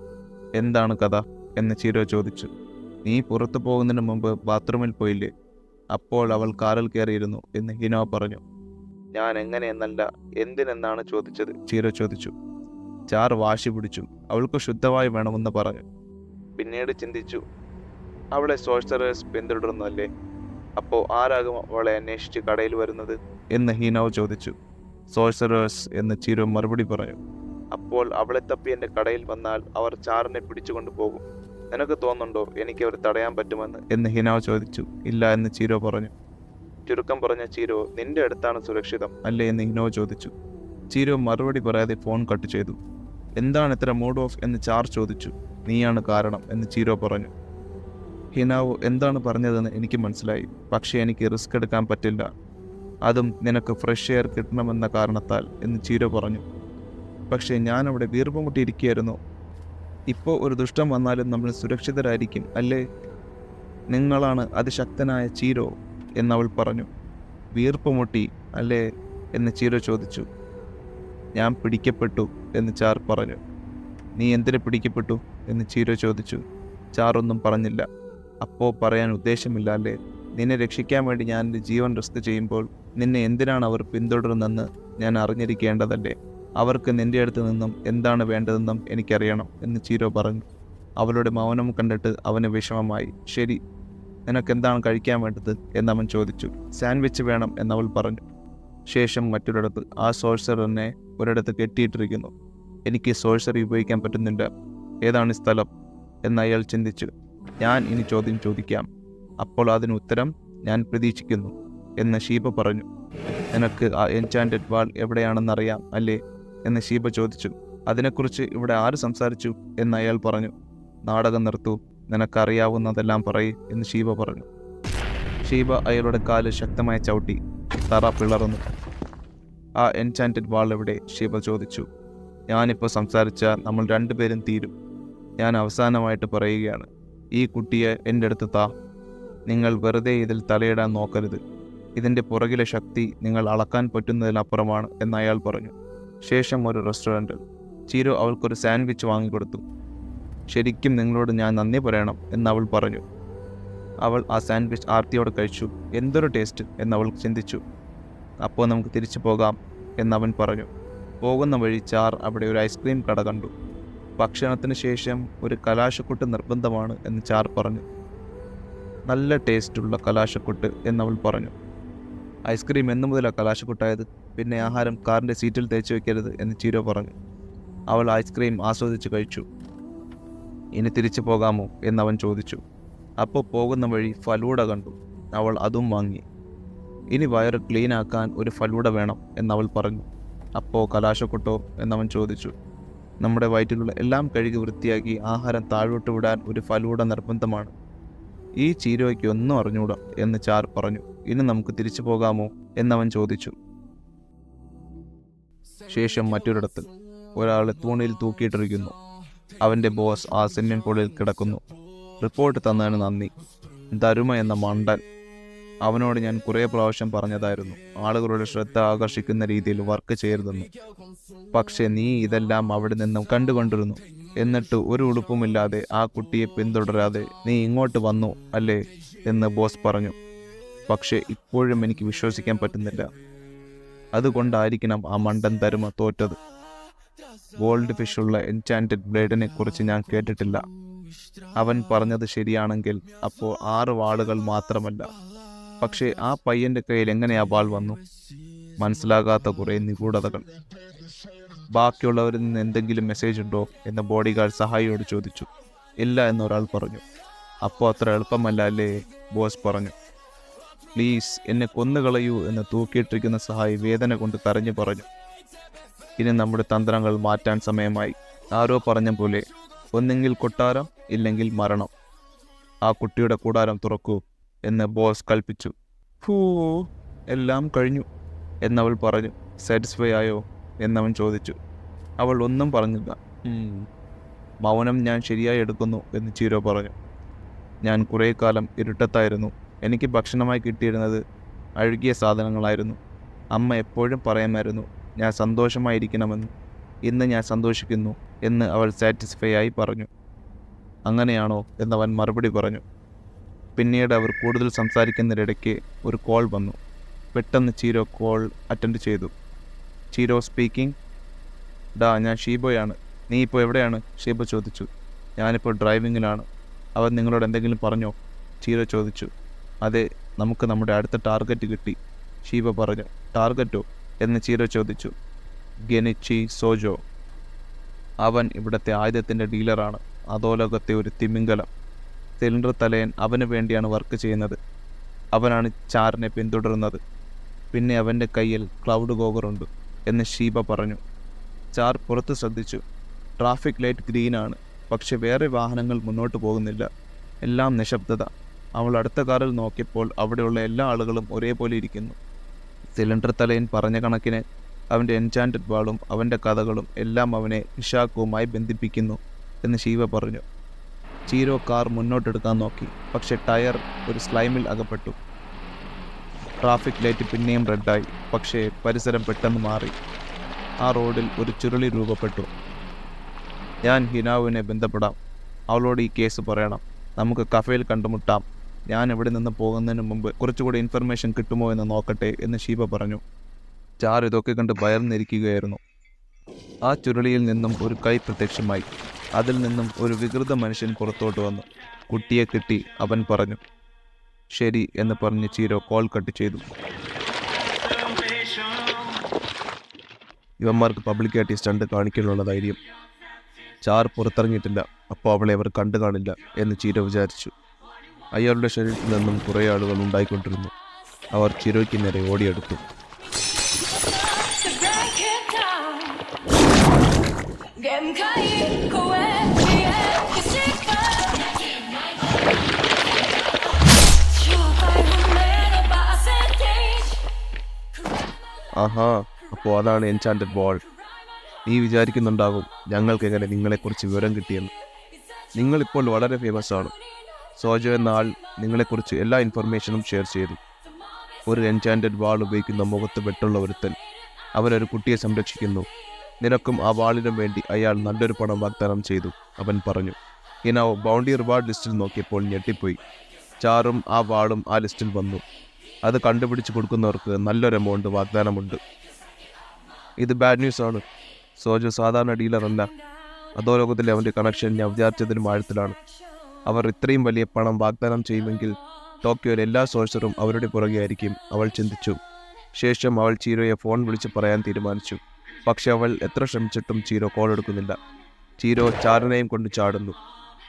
എന്താണ് കഥ എന്ന് ചീരോ ചോദിച്ചു. നീ പുറത്തു പോകുന്നതിന് മുമ്പ് ബാത്റൂമിൽ പോയില്ലേ? അപ്പോൾ അവൾ കാറിൽ കയറിയിരുന്നു എന്ന് ഹിനാവ് പറഞ്ഞു. ഞാൻ എങ്ങനെയെന്നല്ല, എന്തിനെന്നാണ് ചോദിച്ചത് ചീരോ ചോദിച്ചു. ചാർ വാശി പിടിച്ചു. അവൾക്ക് ശുദ്ധമായി വേണമെന്ന് പറഞ്ഞു. പിന്നീട് ചിന്തിച്ചു, അവളെ സോഴ്സറേഴ്സ് പിന്തുടരുന്നല്ലേ? അപ്പോൾ ആരാകും അവളെ അന്വേഷിച്ച് കടയിൽ വരുന്നത് എന്ന് ഹീനാവ് ചോദിച്ചു. സോഴ്സറേഴ്സ് എന്ന് ചീരോ മറുപടി പറഞ്ഞു. അപ്പോൾ അവളെ തപ്പി എൻ്റെ കടയിൽ വന്നാൽ അവർ ചാറിനെ പിടിച്ചുകൊണ്ട് പോകും. നിനക്ക് തോന്നുന്നുണ്ടോ എനിക്ക് അവർ തടയാൻ പറ്റുമെന്ന് എന്ന് ഹിനാവ് ചോദിച്ചു. ഇല്ല എന്ന് ചീരോ പറഞ്ഞു. ചുരുക്കം പറഞ്ഞ ചീരോ, നിന്റെ അടുത്താണ് സുരക്ഷിതം അല്ലേ എന്ന് ഹിനോ ചോദിച്ചു. ചീരോ മറുപടി പറയാതെ ഫോൺ കട്ട് ചെയ്തു. എന്താണ് ഇത്ര മൂഡ് ഓഫ് എന്ന് ചാർ ചോദിച്ചു. നീയാണ് കാരണം എന്ന് ചീരോ പറഞ്ഞു. ഹിനാവ് എന്താണ് പറഞ്ഞതെന്ന് എനിക്ക് മനസ്സിലായി, പക്ഷേ എനിക്ക് റിസ്ക് എടുക്കാൻ പറ്റില്ല, അതും നിനക്ക് ഫ്രഷ് എയർ കിട്ടണമെന്ന കാരണത്താൽ എന്ന് ചീരോ പറഞ്ഞു. പക്ഷേ ഞാനവിടെ വീർപ്പ് മുട്ടിയിരിക്കുകയായിരുന്നു. ഇപ്പോൾ ഒരു ദുഷ്ടം വന്നാലും നമ്മൾ സുരക്ഷിതരായിരിക്കും അല്ലേ? നിങ്ങളാണ് അതിശക്തനായ ചീരോ എന്നവൾ പറഞ്ഞു. വീർപ്പ് മുട്ടി അല്ലേ എന്ന് ചീരോ ചോദിച്ചു. ഞാൻ പിടിക്കപ്പെട്ടു എന്ന് ചാർ പറഞ്ഞു. നീ എന്തിനു പിടിക്കപ്പെട്ടു എന്ന് ചീരോ ചോദിച്ചു. ചാർ ഒന്നും പറഞ്ഞില്ല. അപ്പോൾ പറയാൻ ഉദ്ദേശമില്ല അല്ലേ? നിന്നെ രക്ഷിക്കാൻ വേണ്ടി ഞാൻ എൻ്റെ ജീവൻ റിസ്ക് ചെയ്യുമ്പോൾ നിന്നെ എന്തിനാണ് അവർ പിന്തുടരുന്നതെന്ന് ഞാൻ അറിഞ്ഞിരിക്കേണ്ടതല്ലേ? അവർക്ക് നിൻ്റെ അടുത്ത് നിന്നും എന്താണ് വേണ്ടതെന്നും എനിക്കറിയണം എന്ന് ചീരോ പറഞ്ഞു. അവളുടെ മൗനം കണ്ടിട്ട് അവന് വിഷമമായി. ശരി, നിനക്കെന്താണ് കഴിക്കാൻ വേണ്ടത് എന്നവൻ ചോദിച്ചു. സാൻഡ്വിച്ച് വേണം എന്നവൾ പറഞ്ഞു. ശേഷം മറ്റൊരിടത്ത് ആ സോഴ്സറിനെ ഒരിടത്ത് കെട്ടിയിട്ടിരിക്കുന്നു. എനിക്ക് സോഴ്സറി ഉപയോഗിക്കാൻ പറ്റുന്നില്ല. ഏതാണ് സ്ഥലം എന്ന് അയാൾ ചിന്തിച്ചു. ഞാൻ ഇനി ചോദ്യം ചോദിക്കാം, അപ്പോൾ അതിന് ഉത്തരം ഞാൻ പ്രതീക്ഷിക്കുന്നു എന്ന് ഷീബ പറഞ്ഞു. നിനക്ക് ആ എൻചാൻറ്റഡ് വാൾ എവിടെയാണെന്നറിയാം അല്ലേ എന്ന് ഷീബ ചോദിച്ചു. അതിനെക്കുറിച്ച് ഇവിടെ ആര് സംസാരിച്ചു എന്ന് അയാൾ പറഞ്ഞു. നാടകം നിർത്തൂ, നിനക്കറിയാവുന്നതെല്ലാം പറയ് എന്ന് ഷീബ പറഞ്ഞു. ഷീബ അയാളുടെ കാല് ശക്തമായി ചവിട്ടി. തറ പിളർന്നു. ആ എൻചാൻറ്റഡ് വാൾ എവിടെ? ഷീബ ചോദിച്ചു. ഞാനിപ്പോൾ സംസാരിച്ച നമ്മൾ രണ്ടുപേരും തീരും. ഞാൻ അവസാനമായിട്ട് പറയുകയാണ്, ഈ കുട്ടിയെ എൻ്റെ അടുത്ത് താ. നിങ്ങൾ വെറുതെ ഇതിൽ തലയിടാൻ നോക്കരുത്. ഇതിൻ്റെ പുറകിലെ ശക്തി നിങ്ങൾ അളക്കാൻ പറ്റുന്നതിനപ്പുറമാണ് എന്ന് അയാൾ പറഞ്ഞു. ശേഷം ഒരു റെസ്റ്റോറൻറ്റിൽ ചീരോ അവൾക്കൊരു സാൻഡ്വിച്ച് വാങ്ങിക്കൊടുത്തു. ശരിക്കും നിങ്ങളോട് ഞാൻ നന്ദി പറയണം എന്നവൾ പറഞ്ഞു. അവൾ ആ സാൻഡ്വിച്ച് ആർത്തിയോടെ കഴിച്ചു. എന്തൊരു ടേസ്റ്റ് എന്നവൾ ചിന്തിച്ചു. അപ്പോൾ നമുക്ക് തിരിച്ചു പോകാം എന്നവൻ പറഞ്ഞു. പോകുന്ന വഴി ചാർ അവിടെ ഒരു ഐസ്ക്രീം കട കണ്ടു. ഭക്ഷണത്തിന് ശേഷം ഒരു കലാശക്കൊട്ട് നിർബന്ധമാണ് എന്ന് ചാർ പറഞ്ഞു. നല്ല ടേസ്റ്റുള്ള കലാശക്കൊട്ട് എന്നവൾ പറഞ്ഞു. ഐസ്ക്രീം എന്നു മുതലാണ് കലാശക്കൊട്ടായത്? പിന്നെ ആഹാരം കാറിൻ്റെ സീറ്റിൽ തേച്ച് വയ്ക്കരുത് എന്ന് ചീരോ പറഞ്ഞു. അവൾ ഐസ്ക്രീം ആസ്വദിച്ച് കഴിച്ചു. ഇനി തിരിച്ചു പോകാമോ എന്നവൻ ചോദിച്ചു. അപ്പോൾ പോകുന്ന വഴി ഫലൂഡ കണ്ടു. അവൾ അതും വാങ്ങി. ഇനി വയറ് ക്ലീനാക്കാൻ ഒരു ഫലൂഡ വേണം എന്നവൾ പറഞ്ഞു. അപ്പോൾ കലാശക്കൊട്ടോ എന്നവൻ ചോദിച്ചു. നമ്മുടെ വയറ്റിലുള്ള എല്ലാം കഴുകി വൃത്തിയാക്കി ആഹാരം താഴോട്ട് വിടാൻ ഒരു ഫലൂഡ നിർബന്ധമാണ്. ഈ ചീരോയ്ക്ക് ഒന്നും അറിഞ്ഞൂടാ എന്ന് ചാർ പറഞ്ഞു. ഇനി നമുക്ക് തിരിച്ചു പോകാമോ എന്നവൻ ചോദിച്ചു. ശേഷം മറ്റൊരിടത്ത് ഒരാളെ തൂണിൽ തൂക്കിയിട്ടിരിക്കുന്നു. അവൻ്റെ ബോസ് ആ സ്വിമ്മിംഗ് പൂളിൽ കിടക്കുന്നു. റിപ്പോർട്ട് തന്നതിന് നന്ദി. ധരുമ എന്ന മണ്ടൻ. അവനോട് ഞാൻ കുറേ പ്രാവശ്യം പറഞ്ഞതായിരുന്നു ആളുകളുടെ ശ്രദ്ധ ആകർഷിക്കുന്ന രീതിയിൽ വർക്ക് ചെയ്യരുതെന്ന്. പക്ഷെ നീ ഇതെല്ലാം അവിടെ നിന്നും കണ്ടുകൊണ്ടിരുന്നു. എന്നിട്ട് ഒരു ഉടുപ്പുമില്ലാതെ ആ കുട്ടിയെ പിന്തുടരാതെ നീ ഇങ്ങോട്ട് വന്നു അല്ലേ എന്ന് ബോസ് പറഞ്ഞു. പക്ഷെ ഇപ്പോഴും എനിക്ക് വിശ്വസിക്കാൻ പറ്റുന്നില്ല. അതുകൊണ്ടായിരിക്കണം ആ മണ്ടൻ ധരുമ തോറ്റത്. ഗോൾഡ് ഫിഷുള്ള എൻചാൻറ്റഡ് ബ്ലേഡിനെ കുറിച്ച് ഞാൻ കേട്ടിട്ടില്ല. അവൻ പറഞ്ഞത് ശരിയാണെങ്കിൽ അപ്പോൾ 6 വാളുകൾ മാത്രമല്ല. പക്ഷേ ആ പയ്യൻ്റെ കയ്യിൽ എങ്ങനെയാ വാൾ വന്നു? മനസ്സിലാകാത്ത കുറേ നിഗൂഢതകൾ. ബാക്കിയുള്ളവരിൽ നിന്ന് എന്തെങ്കിലും മെസ്സേജ് ഉണ്ടോ എന്ന് ബോഡി ഗാർഡ് സഹായിയോട് ചോദിച്ചു. ഇല്ല എന്നൊരാൾ പറഞ്ഞു. അപ്പോൾ അത്ര എളുപ്പമല്ല അല്ലേ? ബോസ് പറഞ്ഞു. പ്ലീസ് എന്നെ കൊന്നുകളയൂ എന്ന് തൂക്കിയിട്ടിരിക്കുന്ന സഹായി വേദന കൊണ്ട് കരഞ്ഞു പറഞ്ഞു. ഇനി നമ്മുടെ തന്ത്രങ്ങൾ മാറ്റാൻ സമയമായി. ആരോ പറഞ്ഞ പോലെ ഒന്നെങ്കിൽ കൊട്ടാരം ഇല്ലെങ്കിൽ മരണം. ആ കുട്ടിയുടെ കൂടാരം തുറക്കൂ എന്ന് ബോസ് കൽപ്പിച്ചു. എല്ലാം കഴിഞ്ഞു എന്നവൾ പറഞ്ഞു. സാറ്റിസ്ഫൈ ആയോ എന്നവൻ ചോദിച്ചു. അവൾ ഒന്നും പറഞ്ഞില്ല. മൗനം ഞാൻ ശരിയായി എടുക്കുന്നു എന്ന് ചീരോ പറഞ്ഞു. ഞാൻ കുറേ കാലം ഇരുട്ടത്തായിരുന്നു. എനിക്ക് ഭക്ഷണമായി കിട്ടിയിരുന്നത് അഴുകിയ സാധനങ്ങളായിരുന്നു. അമ്മ എപ്പോഴും പറയുമായിരുന്നു ഞാൻ സന്തോഷമായിരിക്കണമെന്ന്. ഇന്ന് ഞാൻ സന്തോഷിക്കുന്നു എന്ന് അവൾ സാറ്റിസ്ഫൈ ആയി പറഞ്ഞു. അങ്ങനെയാണോ എന്നവൻ മറുപടി പറഞ്ഞു. പിന്നീട് അവർ കൂടുതൽ സംസാരിക്കുന്നതിനിടയ്ക്ക് ഒരു കോൾ വന്നു. പെട്ടെന്ന് ചീരോ കോൾ അറ്റൻഡ് ചെയ്തു. ചീരോ സ്പീക്കിംഗ്. ഡാ, ഞാൻ ഷീബോയാണ്. നീ ഇപ്പോൾ എവിടെയാണ്? ഷീബ ചോദിച്ചു. ഞാനിപ്പോൾ ഡ്രൈവിങ്ങിലാണ്. അവൻ നിങ്ങളോട് എന്തെങ്കിലും പറഞ്ഞോ? ചീരോ ചോദിച്ചു. അതെ, നമുക്ക് നമ്മുടെ അടുത്ത ടാർഗറ്റ് കിട്ടി, ഷീബ പറഞ്ഞു. ടാർഗറ്റോ എന്ന് ചീരോ ചോദിച്ചു. ഗെനിച്ചി സോജോ. അവൻ ഇവിടുത്തെ ആയുധത്തിൻ്റെ ഡീലറാണ്. അധോലോകത്തെ ഒരു തിമിംഗലം. സിലിണ്ടർ തലയൻ അവന് വേണ്ടിയാണ് വർക്ക് ചെയ്യുന്നത്. അവനാണ് ചാറിനെ പിന്തുടരുന്നത്. പിന്നെ അവൻ്റെ കയ്യിൽ ക്ലൗഡ് ഗോഗറുണ്ട് എന്ന് ഷീബ പറഞ്ഞു. ചാർ പുറത്ത് ശ്രദ്ധിച്ചു. ട്രാഫിക് ലൈറ്റ് ഗ്രീനാണ്. പക്ഷെ വേറെ വാഹനങ്ങൾ മുന്നോട്ട് പോകുന്നില്ല. എല്ലാം നിശബ്ദത. അവൾ അടുത്ത കാറിൽ നോക്കിയപ്പോൾ അവിടെയുള്ള എല്ലാ ആളുകളും ഒരേപോലെ ഇരിക്കുന്നു. സിലിണ്ടർ തലയൻ പറഞ്ഞ കണക്കിന് അവൻ്റെ എൻചാൻറ്റഡ് വാളും അവൻ്റെ കഥകളും എല്ലാം അവനെ ഇഷാക്കുമായി ബന്ധിപ്പിക്കുന്നു എന്ന് ഷീബ പറഞ്ഞു. ചീരോ കാർ മുന്നോട്ടെടുക്കാൻ നോക്കി. പക്ഷെ ടയർ ഒരു സ്ലൈമിൽ അകപ്പെട്ടു. ട്രാഫിക് ലൈറ്റ് പിന്നെയും റെഡായി. പക്ഷേ പരിസരം പെട്ടെന്ന് മാറി. ആ റോഡിൽ ഒരു ചുരുളി രൂപപ്പെട്ടു. ഞാൻ ഹിനാവിനെ ബന്ധപ്പെടാം. അവളോട് ഈ കേസ് പറയണം. നമുക്ക് കഫേയിൽ കണ്ടുമുട്ടാം. ഞാൻ ഇവിടെ നിന്ന് പോകുന്നതിന് മുമ്പ് കുറച്ചുകൂടി ഇൻഫർമേഷൻ കിട്ടുമോ എന്ന് നോക്കട്ടെ എന്ന് ഷീബ പറഞ്ഞു. ചാർ ഇതൊക്കെ കണ്ട് ഭയന്നിരിക്കുകയായിരുന്നു. ആ ചുരുളിയിൽ നിന്നും ഒരു കൈ പ്രത്യക്ഷമായി. അതിൽ നിന്നും ഒരു വികൃത മനുഷ്യൻ പുറത്തോട്ട് വന്നു. കുട്ടിയെ കിട്ടി, അവൻ പറഞ്ഞു. ശരി എന്ന് പറഞ്ഞ് ചീരോ കോൾ കട്ട് ചെയ്തു. ഇവന്മാർക്ക് പബ്ലിക്കായിട്ട് സ്റ്റണ്ട് കാണിക്കാനുള്ള ധൈര്യം. ചാർ പുറത്തിറങ്ങിയിട്ടില്ല. അപ്പോൾ അവളെ അവർ കണ്ടു കാണില്ല എന്ന് ചീരോ വിചാരിച്ചു. അയാളുടെ ശരീരത്തിൽ നിന്നും കുറേ ആളുകൾ ഉണ്ടായിക്കൊണ്ടിരുന്നു. അവർ ചിരോയ്ക്ക് നേരെ ഓടിയെടുത്തു. ആഹാ, അപ്പോൾ അതാണ് എൻചാൻറ്റഡ് ബോൾ. നീ വിചാരിക്കുന്നുണ്ടാകും ഞങ്ങൾക്ക് എങ്ങനെ നിങ്ങളെക്കുറിച്ച് വിവരം കിട്ടിയെന്ന്. നിങ്ങളിപ്പോൾ വളരെ ഫേമസ് ആണ്. സോജോ എന്ന ആൾ നിങ്ങളെക്കുറിച്ച് എല്ലാ ഇൻഫർമേഷനും ഷെയർ ചെയ്തു. ഒരു എൻചാൻറ്റഡ് വാൾ ഉപയോഗിക്കുന്ന മുഖത്ത് വെട്ടുള്ള ഒരുത്തൻ. അവനൊരു കുട്ടിയെ സംരക്ഷിക്കുന്നു. നിനക്കും ആ വാളിനും വേണ്ടി അയാൾ നല്ലൊരു പണം വാഗ്ദാനം ചെയ്തു, അവൻ പറഞ്ഞു. ഹിനാവ് ബൗണ്ടി റിവാർഡ് ലിസ്റ്റിൽ നോക്കിയപ്പോൾ ഞെട്ടിപ്പോയി. ചാറും ആ വാളും ആ ലിസ്റ്റിൽ വന്നു. അത് കണ്ടുപിടിച്ച് കൊടുക്കുന്നവർക്ക് നല്ലൊരു എമൗണ്ട് വാഗ്ദാനമുണ്ട്. ഇത് ബാഡ് ന്യൂസ് ആണ്. സോജോ സാധാരണ ഡീലറല്ല. അധോലോകത്തിലെ അവൻ്റെ കണക്ഷൻ ഞാൻ വിചാരിച്ചതിനും ആഴത്തിലാണ്. അവർ ഇത്രയും വലിയ പണം വാഗ്ദാനം ചെയ്യുമെങ്കിൽ ടോക്കിയോയിലെ എല്ലാ സോഴ്സറും അവരുടെ പുറകെ ആയിരിക്കും, അവൾ ചിന്തിച്ചു. ശേഷം അവൾ ചീരോയെ ഫോൺ വിളിച്ച് പറയാൻ തീരുമാനിച്ചു. പക്ഷെ അവൾ എത്ര ശ്രമിച്ചിട്ടും ചീരോ കോൾ എടുക്കുന്നില്ല. ചീരോ ചാരനെയും കൊണ്ട് ചാടുന്നു.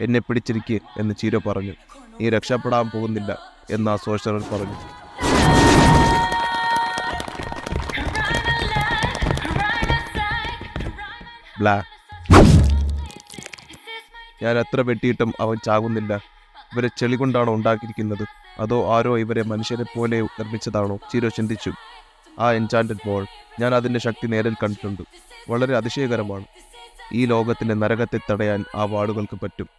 എന്നെ പിടിച്ചിരിക്കുക എന്ന് ചീരോ പറഞ്ഞു. നീ രക്ഷപ്പെടാൻ പോകുന്നില്ല എന്ന് ആ സോഴ്സറർ പറഞ്ഞു. ബ്ലാ, ഞാൻ എത്ര വെട്ടിയിട്ടും അവൻ ചാകുന്നില്ല. ഇവരെ ചെളി കൊണ്ടാണോ ഉണ്ടാക്കിയിരിക്കുന്നത്, അതോ ആരോ ഇവരെ മനുഷ്യരെ പോലെ നിർമ്മിച്ചതാണോ? ചീരോ ചിന്തിച്ചു. ആ എൻചാൻറ്റഡ് ബോൾ, ഞാൻ അതിൻ്റെ ശക്തി നേരിൽ കണ്ടിട്ടുണ്ട്. വളരെ അതിശയകരമാണ്. ഈ ലോകത്തിൻ്റെ നരകത്തെ തടയാൻ ആ വാളുകൾക്ക് പറ്റും.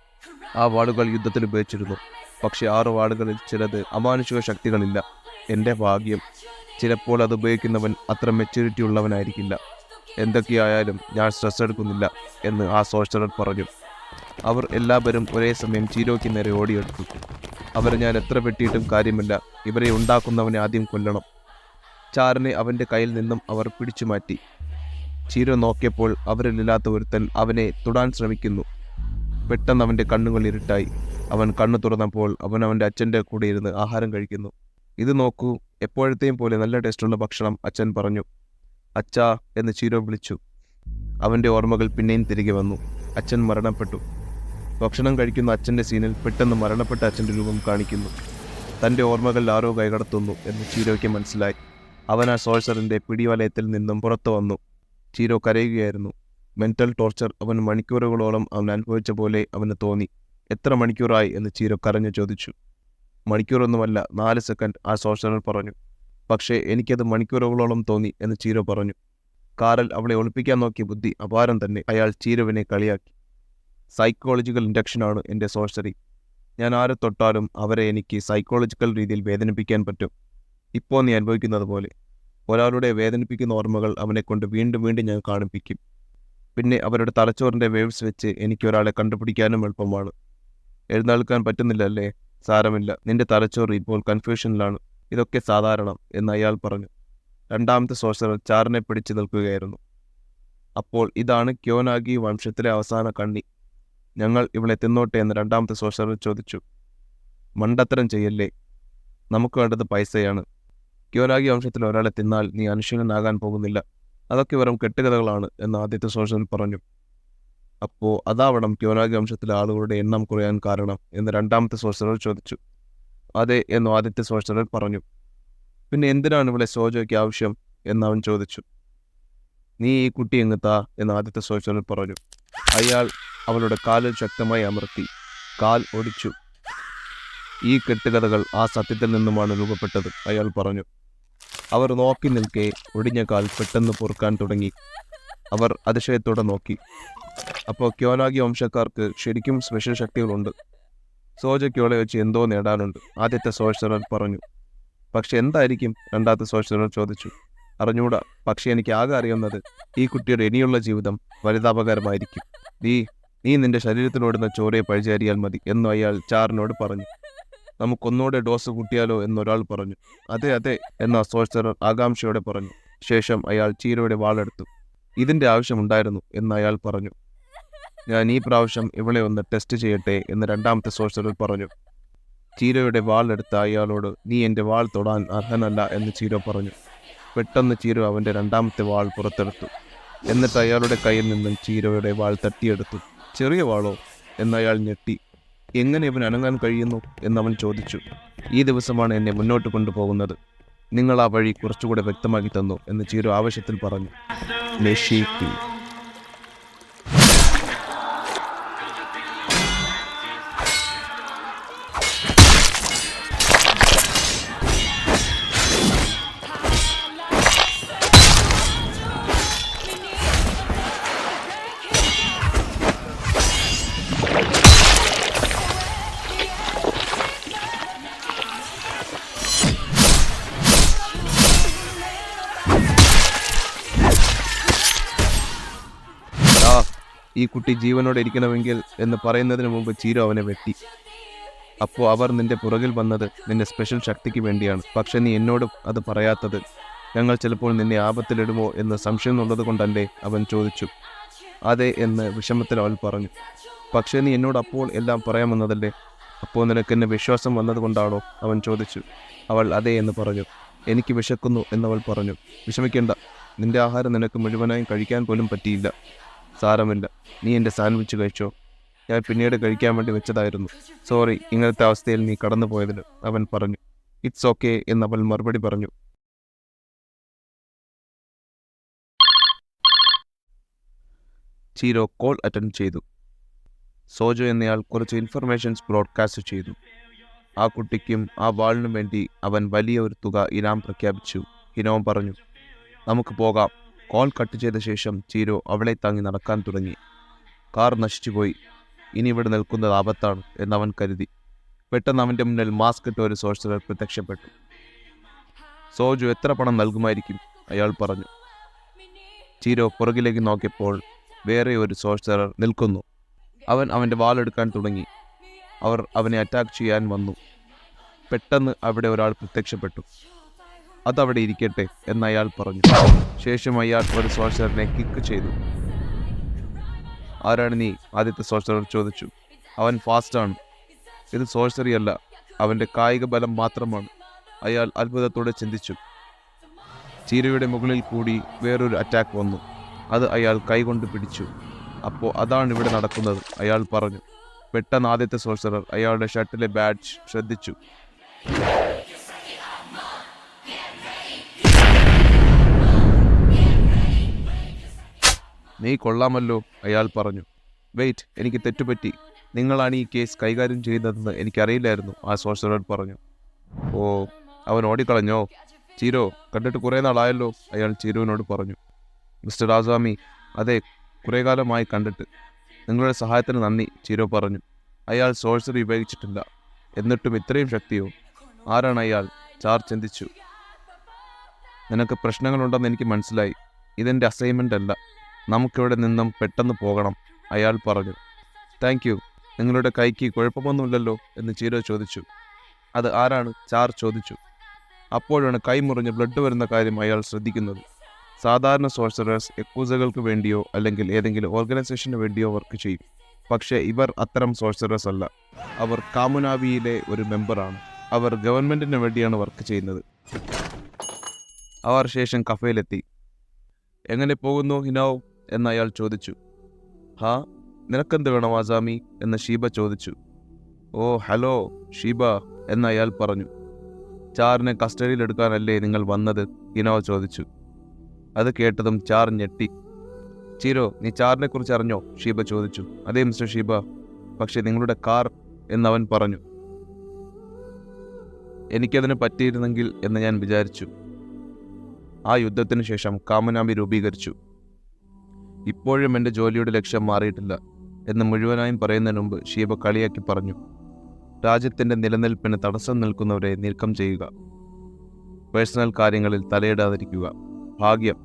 ആ വാളുകൾ യുദ്ധത്തിൽ ഉപയോഗിച്ചിരുന്നു. പക്ഷേ 6 വാളുകളിൽ ചിലത് അമാനുഷിക ശക്തികളില്ല. എൻ്റെ ഭാഗ്യം. ചിലപ്പോൾ അത് ഉപയോഗിക്കുന്നവൻ അത്ര മെച്യൂരിറ്റി ഉള്ളവനായിരിക്കില്ല. എന്തൊക്കെയായാലും ഞാൻ സ്ട്രെസ് എടുക്കുന്നില്ല എന്ന് ആ സോഴ്സറർ പറഞ്ഞു. അവർ എല്ലാവരും ഒരേ സമയം ചീരോയ്ക്ക് നേരെ ഓടിയെടുത്തു. അവരെ ഞാൻ എത്ര വെട്ടിയിട്ടും കാര്യമില്ല. ഇവരെ ഉണ്ടാക്കുന്നവനെ ആദ്യം കൊല്ലണം. ചാറിനെ അവൻ്റെ കയ്യിൽ നിന്നും അവർ പിടിച്ചു മാറ്റി. ചീരോ നോക്കിയപ്പോൾ അവരിലില്ലാത്ത ഒരുത്തൻ അവനെ തൊടാൻ ശ്രമിക്കുന്നു. പെട്ടെന്ന് അവൻ്റെ കണ്ണുകൾ ഇരുട്ടായി. അവൻ കണ്ണു തുറന്നപ്പോൾ അവൻ അവൻ്റെ അച്ഛൻ്റെ കൂടെ ഇരുന്ന് ആഹാരം കഴിക്കുന്നു. ഇത് നോക്കൂ, എപ്പോഴത്തെയും പോലെ നല്ല ടേസ്റ്റുള്ള ഭക്ഷണം, അച്ഛൻ പറഞ്ഞു. അച്ഛാ എന്ന് ചീരോ വിളിച്ചു. അവൻ്റെ ഓർമ്മകൾ പിന്നെയും തിരികെ വന്നു. അച്ഛൻ മരണപ്പെട്ടു. ഭക്ഷണം കഴിക്കുന്ന അച്ഛൻ്റെ സീനിൽ പെട്ടെന്ന് മരണപ്പെട്ട അച്ഛൻ്റെ രൂപം കാണിക്കുന്നു. തൻ്റെ ഓർമ്മകൾ ആരോ കൈകടത്തുന്നു എന്ന് ചീരോയ്ക്ക് മനസ്സിലായി. അവൻ ആ സോഴ്സറിൻ്റെ പിടിവലയത്തിൽ നിന്നും പുറത്തു വന്നു. ചീരോ കരയുകയായിരുന്നു. മെൻ്റൽ ടോർച്ചർ അവൻ മണിക്കൂറുകളോളം അവൻ അനുഭവിച്ച പോലെ അവന് തോന്നി. എത്ര മണിക്കൂറായി എന്ന് ചീരോ കരഞ്ഞു ചോദിച്ചു. മണിക്കൂറൊന്നുമല്ല, 4 സെക്കൻഡ്, ആ സോഴ്സറർ പറഞ്ഞു. പക്ഷേ എനിക്കത് മണിക്കൂറുകളോളം തോന്നി എന്ന് ചീരോ പറഞ്ഞു. കാറിൽ അവളെ ഒളിപ്പിക്കാൻ നോക്കിയ ബുദ്ധി അപാരം തന്നെ. അയാൾ ചീരോവിനെ കളിയാക്കി. സൈക്കോളജിക്കൽ ഇൻഡക്ഷനാണ് എൻ്റെ സോഴ്സറി. ഞാൻ ആരെ തൊട്ടാലും അവരെ എനിക്ക് സൈക്കോളജിക്കൽ രീതിയിൽ വേദനിപ്പിക്കാൻ പറ്റും. ഇപ്പോൾ നീ അനുഭവിക്കുന്നത് പോലെ. ഒരാളുടെ വേദനിപ്പിക്കുന്ന ഓർമ്മകൾ അവനെ കൊണ്ട് വീണ്ടും വീണ്ടും ഞാൻ കാണിപ്പിക്കും. പിന്നെ അവരുടെ തലച്ചോറിൻ്റെ വേവ്സ് വെച്ച് എനിക്ക് ഒരാളെ കണ്ടുപിടിക്കാനും എളുപ്പമാണ്. എഴുന്നേൽക്കാൻ പറ്റുന്നില്ല അല്ലേ? സാരമില്ല, നിന്റെ തലച്ചോറ് ഇപ്പോൾ കൺഫ്യൂഷനിലാണ്. ഇതൊക്കെ സാധാരണം എന്ന് അയാൾ പറഞ്ഞു. രണ്ടാമത്തെ സോഴ്സറർ ചാറിനെ പിടിച്ചു നിൽക്കുകയായിരുന്നു. അപ്പോൾ ഇതാണ് ക്യോനാഗി വംശത്തിലെ അവസാന കണ്ണി. ഞങ്ങൾ ഇവളെ തിന്നോട്ടെ എന്ന് രണ്ടാമത്തെ സോഴ്സറർ ചോദിച്ചു. മണ്ടത്തരം ചെയ്യല്ലേ, നമുക്ക് വേണ്ടത് പൈസയാണ്. ക്യോനാഗി വംശത്തിൽ ഒരാളെ തിന്നാൽ നീ അനുഷ്യനാകാൻ പോകുന്നില്ല. അതൊക്കെ വെറും കെട്ടുകഥകളാണ് എന്ന് ആദ്യത്തെ സോഴ്സറർ പറഞ്ഞു. അപ്പോൾ അതാവണം ക്യോനാഗി വംശത്തിലെ ആളുകളുടെ എണ്ണം കുറയാൻ കാരണം എന്ന് രണ്ടാമത്തെ സോഴ്സറർ ചോദിച്ചു. അതെ എന്ന് ആദ്യത്തെ സോഴ്സറർ പറഞ്ഞു. പിന്നെ എന്തിനാണ് ഇവിടെ സോജോയ്ക്ക് ആവശ്യം എന്ന് അവൻ ചോദിച്ചു. നീ ഈ കുട്ടി എങ്ങത്താ എന്ന് ആദ്യത്തെ സോഴ്സറർ പറഞ്ഞു. അയാൾ അവളുടെ കാലിൽ ശക്തമായി അമർത്തി. കാൽ ഒടിച്ചു. ഈ കെട്ടുകഥകൾ ആ സത്യത്തിൽ നിന്നുമാണ് രൂപപ്പെട്ടത്, അയാൾ പറഞ്ഞു. അവർ നോക്കി നിൽക്കെ ഒടിഞ്ഞ കാൽ പെട്ടെന്ന് പൊറുക്കാൻ തുടങ്ങി. അവർ അതിശയത്തോടെ നോക്കി. അപ്പോൾ ക്യോനാഗി വംശക്കാർക്ക് ശരിക്കും സ്പെഷ്യൽ ശക്തികളുണ്ട്. സോജയ്ക്കോളെ വെച്ച് എന്തോ നേടാനുണ്ട്, ആദ്യത്തെ സോഴ്സറർ പറഞ്ഞു. പക്ഷെ എന്തായിരിക്കും? രണ്ടാമത്തെ സോഴ്സറർ ചോദിച്ചു. അറിഞ്ഞൂടാ, പക്ഷെ എനിക്ക് ആകെ അറിയുന്നത് ഈ കുട്ടിയുടെ ഇനിയുള്ള ജീവിതം വലുതാപകരമായിരിക്കും. നീ നിന്റെ ശരീരത്തിനോടുന്ന ചോരയെ പഴിചാരിയാൽ മതി എന്ന് അയാൾ ചാറിനോട് പറഞ്ഞു. നമുക്കൊന്നുകൂടെ ഡോസ് കൂട്ടിയാലോ എന്നൊരാൾ പറഞ്ഞു. അതെ അതെ എന്ന സോഴ്സറർ ആകാംക്ഷയോടെ പറഞ്ഞു. ശേഷം അയാൾ ചീരയുടെ വാളെടുത്തു. ഇതിൻ്റെ ആവശ്യമുണ്ടായിരുന്നു എന്ന് അയാൾ പറഞ്ഞു. ഞാൻ ഈ പ്രാവശ്യം ഇവളെ ഒന്ന് ടെസ്റ്റ് ചെയ്യട്ടെ എന്ന് രണ്ടാമത്തെ സോഴ്സറർ പറഞ്ഞു. ചീരയുടെ വാൾ എടുത്ത അയാളോട് നീ എൻ്റെ വാൾ തൊടാൻ അർഹനല്ല എന്ന് ചീരോ പറഞ്ഞു. പെട്ടെന്ന് ചീരോ അവൻ്റെ രണ്ടാമത്തെ വാൾ പുറത്തെടുത്തു. എന്നിട്ട് അയാളുടെ കയ്യിൽ നിന്നും ചീരോയുടെ വാൾ തട്ടിയെടുത്തു. ചെറിയ വാളോ എന്നയാൾ ഞെട്ടി. എങ്ങനെ ഇവൻ അനങ്ങാൻ കഴിയുന്നു എന്നവൻ ചോദിച്ചു. ഈ ദിവസമാണ് എന്നെ മുന്നോട്ട് കൊണ്ടുപോകുന്നത്. നിങ്ങൾ ആ വഴി കുറച്ചുകൂടെ വ്യക്തമാക്കി തന്നു എന്ന് ചീരോ ആവശ്യത്തിൽ പറഞ്ഞു. മെഷീക്കി ഈ കുട്ടി ജീവനോടെ ഇരിക്കണമെങ്കിൽ എന്ന് പറയുന്നതിന് മുമ്പ് ചീരോ അവനെ വെട്ടി. അപ്പോൾ അവർ നിന്റെ പുറകിൽ വന്നത് നിന്റെ സ്പെഷ്യൽ ശക്തിക്ക് വേണ്ടിയാണ്. പക്ഷെ നീ എന്നോട് അത് പറയാത്തത് ഞങ്ങൾ ചിലപ്പോൾ നിന്നെ ആപത്തിലിടുമോ എന്ന് സംശയമുള്ളത് കൊണ്ടല്ലേ, അവൻ ചോദിച്ചു. അതെ എന്ന് വിഷമത്തിൽ അവൾ പറഞ്ഞു. പക്ഷേ നീ എന്നോട് അപ്പോൾ എല്ലാം പറയാമെന്നതല്ലേ? അപ്പോൾ നിനക്ക് എന്നെ വിശ്വാസം വന്നതുകൊണ്ടാണോ, അവൻ ചോദിച്ചു. അവൾ അതെ എന്ന് പറഞ്ഞു. എനിക്ക് വിശക്കുന്നു എന്നവൾ പറഞ്ഞു. വിഷമിക്കേണ്ട, നിന്റെ ആഹാരം നിനക്ക് മുഴുവനായും കഴിക്കാൻ പോലും പറ്റിയില്ല. സാരമില്ല, നീ എൻ്റെ സാൻഡ്വിച്ച് കഴിച്ചോ, ഞാൻ പിന്നീട് കഴിക്കാൻ വേണ്ടി വെച്ചതായിരുന്നു. സോറി ഇങ്ങനത്തെ അവസ്ഥയിൽ നീ കടന്നു പോയതിന്, അവൻ പറഞ്ഞു. ഇറ്റ്സ് ഓക്കെ എന്നവൾ മറുപടി പറഞ്ഞു. ചീരോ കോൾ അറ്റൻഡ് ചെയ്തു. സോജോ എന്നയാൾ കുറച്ച് ഇൻഫർമേഷൻസ് ബ്രോഡ്കാസ്റ്റ് ചെയ്തു. ആ കുട്ടിക്കും ആ വാളിനും വേണ്ടി അവൻ വലിയ ഒരു തുക ഇനാം പ്രഖ്യാപിച്ചു. ഹിനോം പറഞ്ഞു, നമുക്ക് പോകാം. കോൾ കട്ട് ചെയ്ത ശേഷം ചീരോ അവളെ താങ്ങി നടക്കാൻ തുടങ്ങി. കാർ നശിച്ചുപോയി, ഇനി ഇവിടെ നിൽക്കുന്നത് ആപത്താണ് എന്നവൻ കരുതി. പെട്ടെന്ന് അവൻ്റെ മുന്നിൽ മാസ്ക് ഇട്ട ഒരു സോഴ്സറർ പ്രത്യക്ഷപ്പെട്ടു. സോജു എത്ര പണം നൽകുമായിരിക്കും, അയാൾ പറഞ്ഞു. ചീരോ പുറകിലേക്ക് നോക്കിയപ്പോൾ വേറെ ഒരു സോഴ്സറർ നിൽക്കുന്നു. അവൻ അവൻ്റെ വാളെടുക്കാൻ തുടങ്ങി. അവർ അവനെ അറ്റാക്ക് ചെയ്യാൻ വന്നു. പെട്ടെന്ന് അവിടെ ഒരാൾ പ്രത്യക്ഷപ്പെട്ടു. അതവിടെ ഇരിക്കട്ടെ എന്ന് അയാൾ പറഞ്ഞു. ശേഷം അയാൾ ഒരു സോഴ്സറിനെ കിക്ക് ചെയ്തു. ആരാണ് നീ, ആദ്യത്തെ സോഴ്സറർ ചോദിച്ചു. അവൻ ഫാസ്റ്റാണ്. ഇത് സോഴ്സറി അല്ല, അവൻ്റെ കായിക ബലം മാത്രമാണ്, അയാൾ അത്ഭുതത്തോടെ ചിന്തിച്ചു. ചീരയുടെ മുകളിൽ കൂടി വേറൊരു അറ്റാക്ക് വന്നു. അത് അയാൾ കൈകൊണ്ട് പിടിച്ചു. അപ്പോൾ അതാണ് ഇവിടെ നടക്കുന്നത്, അയാൾ പറഞ്ഞു. പെട്ടെന്ന് ആദ്യത്തെ സോഴ്സറർ അയാളുടെ ഷർട്ടിലെ ബാഡ്ജ് ശ്രദ്ധിച്ചു. നീ കൊള്ളാമല്ലോ, അയാൾ പറഞ്ഞു. വെയിറ്റ്, എനിക്ക് തെറ്റുപറ്റി. നിങ്ങളാണ് ഈ കേസ് കൈകാര്യം ചെയ്യുന്നതെന്ന് എനിക്കറിയില്ലായിരുന്നു, ആ സോഴ്സറർ പറഞ്ഞു. ഓ, അവൻ ഓടിക്കളഞ്ഞോ? ചീരോ, കണ്ടിട്ട് കുറേ നാളായല്ലോ, അയാൾ ചീരുവിനോട് പറഞ്ഞു. മിസ്റ്റർ ആസാമി, അതെ, കുറേ കാലമായി കണ്ടിട്ട്. നിങ്ങളുടെ സഹായത്തിന് നന്ദി, ചീരോ പറഞ്ഞു. അയാൾ സോഴ്സറി ഉപയോഗിച്ചിട്ടില്ല, എന്നിട്ടും ഇത്രയും ശക്തിയോ? ആരാണ് അയാൾ, ചാർ ചിന്തിച്ചു. നിനക്ക് പ്രശ്നങ്ങളുണ്ടെന്ന് എനിക്ക് മനസ്സിലായി. ഇതെൻ്റെ അസൈൻമെൻ്റ് അല്ല, നമുക്കിവിടെ നിന്നും പെട്ടെന്ന് പോകണം, അയാൾ പറഞ്ഞു. Thank you. നിങ്ങളുടെ കൈക്ക് കുഴപ്പമൊന്നുമില്ലല്ലോ എന്ന് ചീരോ ചോദിച്ചു. അത് ആരാണ്, ചാർ ചോദിച്ചു. അപ്പോഴാണ് കൈ മുറിഞ്ഞ് ബ്ലഡ് വരുന്ന കാര്യം അയാൾ ശ്രദ്ധിക്കുന്നത്. സാധാരണ സോഴ്സറേഴ്സ് യക്കൂസകൾക്ക് വേണ്ടിയോ അല്ലെങ്കിൽ ഏതെങ്കിലും ഓർഗനൈസേഷന് വേണ്ടിയോ വർക്ക് ചെയ്യും. പക്ഷേ ഇവർ അത്തരം സോഴ്സറേഴ്സ് അല്ല. അവർ കാമുനാവിയിലെ ഒരു മെമ്പറാണ്. അവർ ഗവൺമെൻറ്റിന് വേണ്ടിയാണ് വർക്ക് ചെയ്യുന്നത്. അവർ ശേഷം കഫേയിലെത്തി. എങ്ങനെ പോകുന്നു ഹിനാവ് എന്ന് അയാൾ ചോദിച്ചു. ഹാ, നിനക്കെന്ത് വേണം ആസാമി എന്ന് ഷീബ ചോദിച്ചു. ഓ ഹലോ ഷീബ എന്ന് അയാൾ പറഞ്ഞു. ചാറിനെ കസ്റ്റഡിയിലെടുക്കാനല്ലേ നിങ്ങൾ വന്നത്, ഹിനാവ് ചോദിച്ചു. അത് കേട്ടതും ചാർ ഞെട്ടി. ചീരോ, നീ ചാറിനെ കുറിച്ച് അറിഞ്ഞോ, ഷീബ ചോദിച്ചു. അതേ മിസ്റ്റർ ഷീബ, പക്ഷെ നിങ്ങളുടെ കാർ എന്നവൻ പറഞ്ഞു. എനിക്കതിന് പറ്റിയിരുന്നെങ്കിൽ എന്ന് ഞാൻ വിചാരിച്ചു. ആ യുദ്ധത്തിന് ശേഷം കാമുനാമി രൂപീകരിച്ചു. ഇപ്പോഴും എൻ്റെ ജോലിയുടെ ലക്ഷ്യം മാറിയിട്ടില്ല എന്ന് മുഴുവനായും പറയുന്നതിന് മുമ്പ് ഷീബ കളിയാക്കി പറഞ്ഞു. രാജ്യത്തിൻ്റെ നിലനിൽപ്പിന് തടസ്സം നിൽക്കുന്നവരെ നീക്കം ചെയ്യുക, പേഴ്സണൽ കാര്യങ്ങളിൽ തലയിടാതിരിക്കുക. ഭാഗ്യം,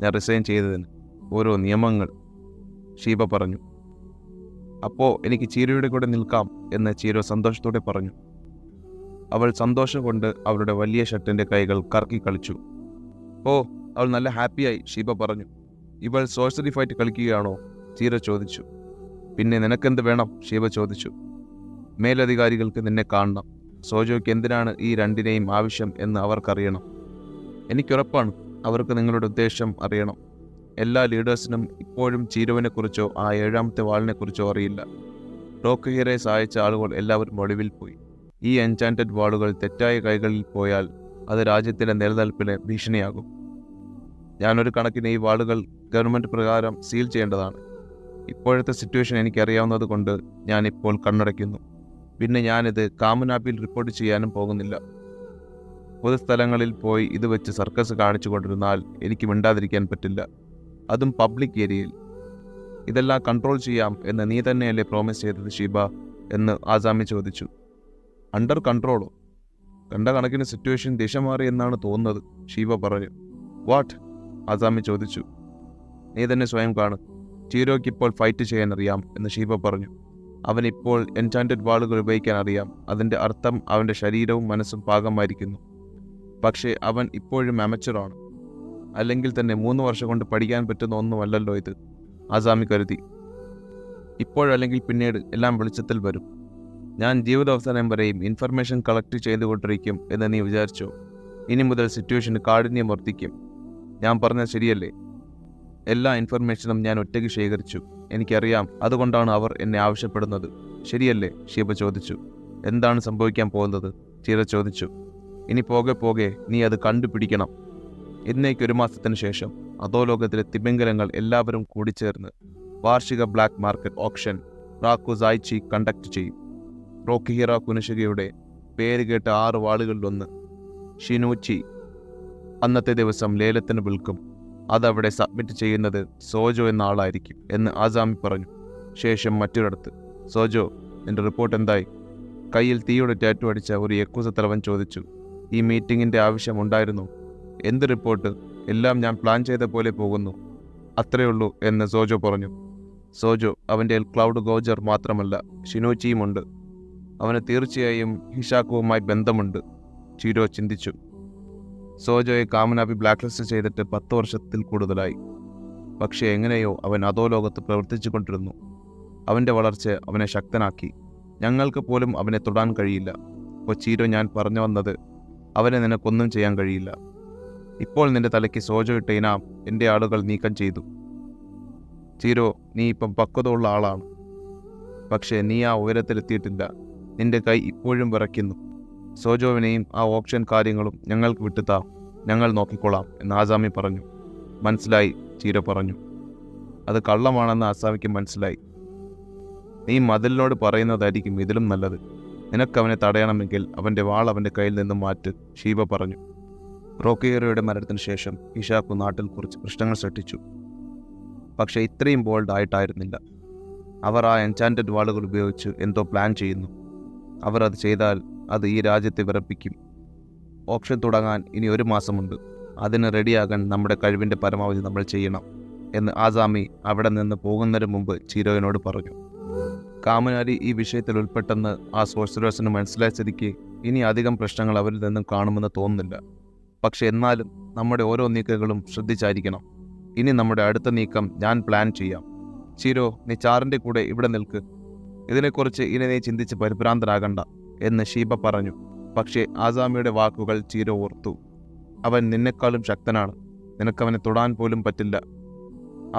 ഞാൻ റിസൈൻ ചെയ്തതിന്. ഓരോ നിയമങ്ങൾ, ഷീബ പറഞ്ഞു. അപ്പോൾ എനിക്ക് ചീരയുടെ കൂടെ നിൽക്കാം എന്ന് ചീരോ സന്തോഷത്തോടെ പറഞ്ഞു. അവൾ സന്തോഷം കൊണ്ട് അവളുടെ വലിയ ഷർട്ടിൻ്റെ കൈകൾ കറക്കി കളിച്ചു. ഓ, അവൾ നല്ല ഹാപ്പിയായി, ഷീബ പറഞ്ഞു. ഇവൾ സോഴ്സറി ഫൈറ്റ് കളിക്കുകയാണോ, ചീര ചോദിച്ചു. പിന്നെ നിനക്കെന്ത് വേണം, ഷീബ ചോദിച്ചു. മേലധികാരികൾക്ക് നിന്നെ കാണണം. സോജോയ്ക്ക് എന്തിനാണ് ഈ രണ്ടിനെയും ആവശ്യം എന്ന് അവർക്കറിയണം. എനിക്കുറപ്പാണ് അവർക്ക് നിങ്ങളുടെ ഉദ്ദേശം അറിയണം. എല്ലാ ലീഡേഴ്സിനും ഇപ്പോഴും ചീരുവിനെക്കുറിച്ചോ ആ ഏഴാമത്തെ വാളിനെക്കുറിച്ചോ അറിയില്ല. ടോക്കുഹിറെ സഹായിച്ച ആളുകൾ എല്ലാവരും ഒളിവിൽ പോയി. ഈ എൻചാൻറ്റഡ് വാളുകൾ തെറ്റായ കൈകളിൽ പോയാൽ അത് രാജ്യത്തിൻ്റെ നിലനിൽപ്പിന് ഭീഷണിയാകും. ഞാനൊരു കണക്കിന് ഈ വാളുകൾ ഗവൺമെൻറ് പ്രകാരം സീൽ ചെയ്യേണ്ടതാണ്. ഇപ്പോഴത്തെ സിറ്റുവേഷൻ എനിക്കറിയാവുന്നത് കൊണ്ട് ഞാനിപ്പോൾ കണ്ണടയ്ക്കുന്നു. പിന്നെ ഞാനിത് കാമുനാപ്പിൽ റിപ്പോർട്ട് ചെയ്യാനും പോകുന്നില്ല. പൊതുസ്ഥലങ്ങളിൽ പോയി ഇത് വെച്ച് സർക്കസ് കാണിച്ചു കൊണ്ടിരുന്നാൽ എനിക്ക് മിണ്ടാതിരിക്കാൻ പറ്റില്ല, അതും പബ്ലിക് ഏരിയയിൽ. ഇതെല്ലാം കൺട്രോൾ ചെയ്യാം എന്ന് നീ തന്നെയല്ലേ പ്രോമിസ് ചെയ്തത് ഷീബ എന്ന് ആസാമി ചോദിച്ചു. അണ്ടർ കൺട്രോളോ? കണ്ട കണക്കിന് സിറ്റുവേഷൻ ദിശ മാറി എന്നാണ് തോന്നുന്നത്, ഷീബ പറഞ്ഞു. വാട്ട്? ആസാമി ചോദിച്ചു. നീ തന്നെ സ്വയം കാണും. ചീരോയ്ക്ക് ഇപ്പോൾ ഫൈറ്റ് ചെയ്യാൻ അറിയാം എന്ന് ഷീബ പറഞ്ഞു. അവനിപ്പോൾ എൻചാൻറ്റഡ് വാളുകൾ ഉപയോഗിക്കാൻ അറിയാം. അതിൻ്റെ അർത്ഥം അവൻ്റെ ശരീരവും മനസ്സും പാകമായിരിക്കുന്നു. പക്ഷേ അവൻ ഇപ്പോഴും അമച്ചറാണ്. അല്ലെങ്കിൽ തന്നെ 3 വർഷം കൊണ്ട് പഠിക്കാൻ പറ്റുന്ന ഒന്നുമല്ലല്ലോ ഇത്, ആസാമി കരുതി. ഇപ്പോഴല്ലെങ്കിൽ പിന്നീട് എല്ലാം വെളിച്ചത്തിൽ വരും. ഞാൻ ജീവിതാവസാനം വരെയും ഇൻഫർമേഷൻ കളക്ട് ചെയ്തുകൊണ്ടിരിക്കും എന്ന് നീ വിചാരിച്ചോ? ഇനി മുതൽ സിറ്റുവേഷന് കാഠിന്യം വർദ്ധിക്കും. ഞാൻ പറഞ്ഞത് ശരിയല്ലേ? എല്ലാ ഇൻഫർമേഷനും ഞാൻ ഒറ്റയ്ക്ക് ശേഖരിച്ചു. എനിക്കറിയാം, അതുകൊണ്ടാണ് അവർ എന്നെ ആവശ്യപ്പെടുന്നത്. ശരിയല്ലേ? ഷീബ ചോദിച്ചു. എന്താണ് സംഭവിക്കാൻ പോകുന്നത്? ചീര ചോദിച്ചു. ഇനി പോകെ പോകെ നീ അത് കണ്ടുപിടിക്കണം. ഇന്നേക്ക് 1 മാസത്തിന് ശേഷം അധോലോകത്തിലെ തിമിംഗലങ്ങൾ എല്ലാവരും കൂടിച്ചേർന്ന് വാർഷിക ബ്ലാക്ക് മാർക്കറ്റ് ഓപ്ഷൻ റാക്കുസായിച്ചി കണ്ടക്ട് ചെയ്യും. റോക്കിഹിറ കുനിഷികയുടെ പേര് കേട്ട 6 വാളുകളിലൊന്ന് ഷിനൂച്ചി അന്നത്തെ ദിവസം ലേലത്തിന് വിൽക്കും. അതവിടെ സബ്മിറ്റ് ചെയ്യുന്നത് സോജോ എന്ന ആളായിരിക്കും എന്ന് ആസാമി പറഞ്ഞു. ശേഷം മറ്റൊരിടത്ത്, സോജോ, നിന്റെ റിപ്പോർട്ട് എന്തായി? കയ്യിൽ തീയുടെ ടാറ്റു അടിച്ച ഒരു യക്കൂസ തലവൻ ചോദിച്ചു. ഈ മീറ്റിങ്ങിൻ്റെ ആവശ്യമുണ്ടായിരുന്നു. എന്ത് റിപ്പോർട്ട്? എല്ലാം ഞാൻ പ്ലാൻ ചെയ്ത പോലെ പോകുന്നു, അത്രയുള്ളൂ എന്ന് സോജോ പറഞ്ഞു. സോജോ, അവൻ്റെ ക്ലൗഡ് ഗോജർ മാത്രമല്ല, ഷിനോച്ചിയുമുണ്ട്. അവന് തീർച്ചയായും ഹിഷാക്കുവുമായി ബന്ധമുണ്ട്. ചീരോ ചിന്തിച്ചു. സോജോയെ കാമനാബി ബ്ലാക്ക് ലിസ്റ്റ് ചെയ്തിട്ട് 10 വർഷത്തിൽ കൂടുതലായി. പക്ഷേ എങ്ങനെയോ അവൻ അധോലോകത്ത് പ്രവർത്തിച്ചു കൊണ്ടിരുന്നു. അവൻ്റെ വളർച്ച അവനെ ശക്തനാക്കി. ഞങ്ങൾക്ക് പോലും അവനെ തൊടാൻ കഴിയില്ല. അപ്പോൾ ചീരോ, ഞാൻ പറഞ്ഞു വന്നത്, അവനെ നിനക്കൊന്നും ചെയ്യാൻ കഴിയില്ല. ഇപ്പോൾ നിന്റെ തലയ്ക്ക് സോജോ ഇട്ട ഇനാം എൻ്റെ ആളുകൾ നീക്കം ചെയ്തു. ചീരോ, നീ ഇപ്പം പക്വതയുള്ള ആളാണ്. പക്ഷേ നീ ആ ഉയരത്തിലെത്തിയിട്ടില്ല. നിന്റെ കൈ ഇപ്പോഴും വിറയ്ക്കുന്നു. സോജോവിനെയും ആ ഓപ്ഷൻ കാര്യങ്ങളും ഞങ്ങൾക്ക് വിട്ടുതാ, ഞങ്ങൾ നോക്കിക്കൊള്ളാം എന്ന് ആസാമി പറഞ്ഞു. മനസ്സിലായി, ചീരോ പറഞ്ഞു. അത് കള്ളമാണെന്ന് ആസാമിക്ക് മനസ്സിലായി. നീ മതിലിനോട് പറയുന്നതായിരിക്കും ഇതിലും നല്ലത്. നിനക്കവനെ തടയണമെങ്കിൽ അവൻ്റെ വാൾ അവൻ്റെ കയ്യിൽ നിന്നും മാറ്റ്, ഷീബ പറഞ്ഞു. റോക്കിഹിറയുടെ മരണത്തിന് ശേഷം ഹിഷാക്കു നാട്ടിൽ കുറച്ച് പ്രശ്നങ്ങൾ സൃഷ്ടിച്ചു. പക്ഷേ ഇത്രയും ബോൾഡ് ആയിട്ടായിരുന്നില്ല. അവർ ആ എൻചാൻറ്റഡ് വാളുകൾ ഉപയോഗിച്ച് എന്തോ പ്ലാൻ ചെയ്യുന്നു. അവർ അത് ചെയ്താൽ അത് ഈ രാജ്യത്തെ വിറപ്പിക്കും. ഓപ്ഷൻ തുടങ്ങാൻ ഇനി 1 മാസമുണ്ട്. അതിന് റെഡിയാകാൻ നമ്മുടെ കഴിവിൻ്റെ പരമാവധി നമ്മൾ ചെയ്യണം എന്ന് ആസാമി അവിടെ നിന്ന് പോകുന്നതിന് മുമ്പ് ചീരോയിനോട് പറഞ്ഞു. കാമനാരി ഈ വിഷയത്തിൽ ഉൾപ്പെട്ടെന്ന് ആ സോഴ്സറേഴ്സിന് മനസ്സിലായ സ്ഥിതിക്ക് ഇനി അധികം പ്രശ്നങ്ങൾ അവരിൽ നിന്നും കാണുമെന്ന് തോന്നുന്നില്ല. പക്ഷെ എന്നാലും നമ്മുടെ ഓരോ നീക്കങ്ങളും ശ്രദ്ധിച്ചായിരിക്കണം. ഇനി നമ്മുടെ അടുത്ത നീക്കം ഞാൻ പ്ലാൻ ചെയ്യാം. ചീരോ, നീ ചാറിൻ്റെ കൂടെ ഇവിടെ നിൽക്ക്. ഇതിനെക്കുറിച്ച് ഇനി നീ ചിന്തിച്ച് പരിഭ്രാന്തനാകണ്ട എന്ന് ഷീബ പറഞ്ഞു. പക്ഷേ ആസാമിയുടെ വാക്കുകൾ ചീരോ ഓർത്തു. അവൻ നിന്നെക്കാളും ശക്തനാണ്. നിനക്കവനെ തൊടാൻ പോലും പറ്റില്ല.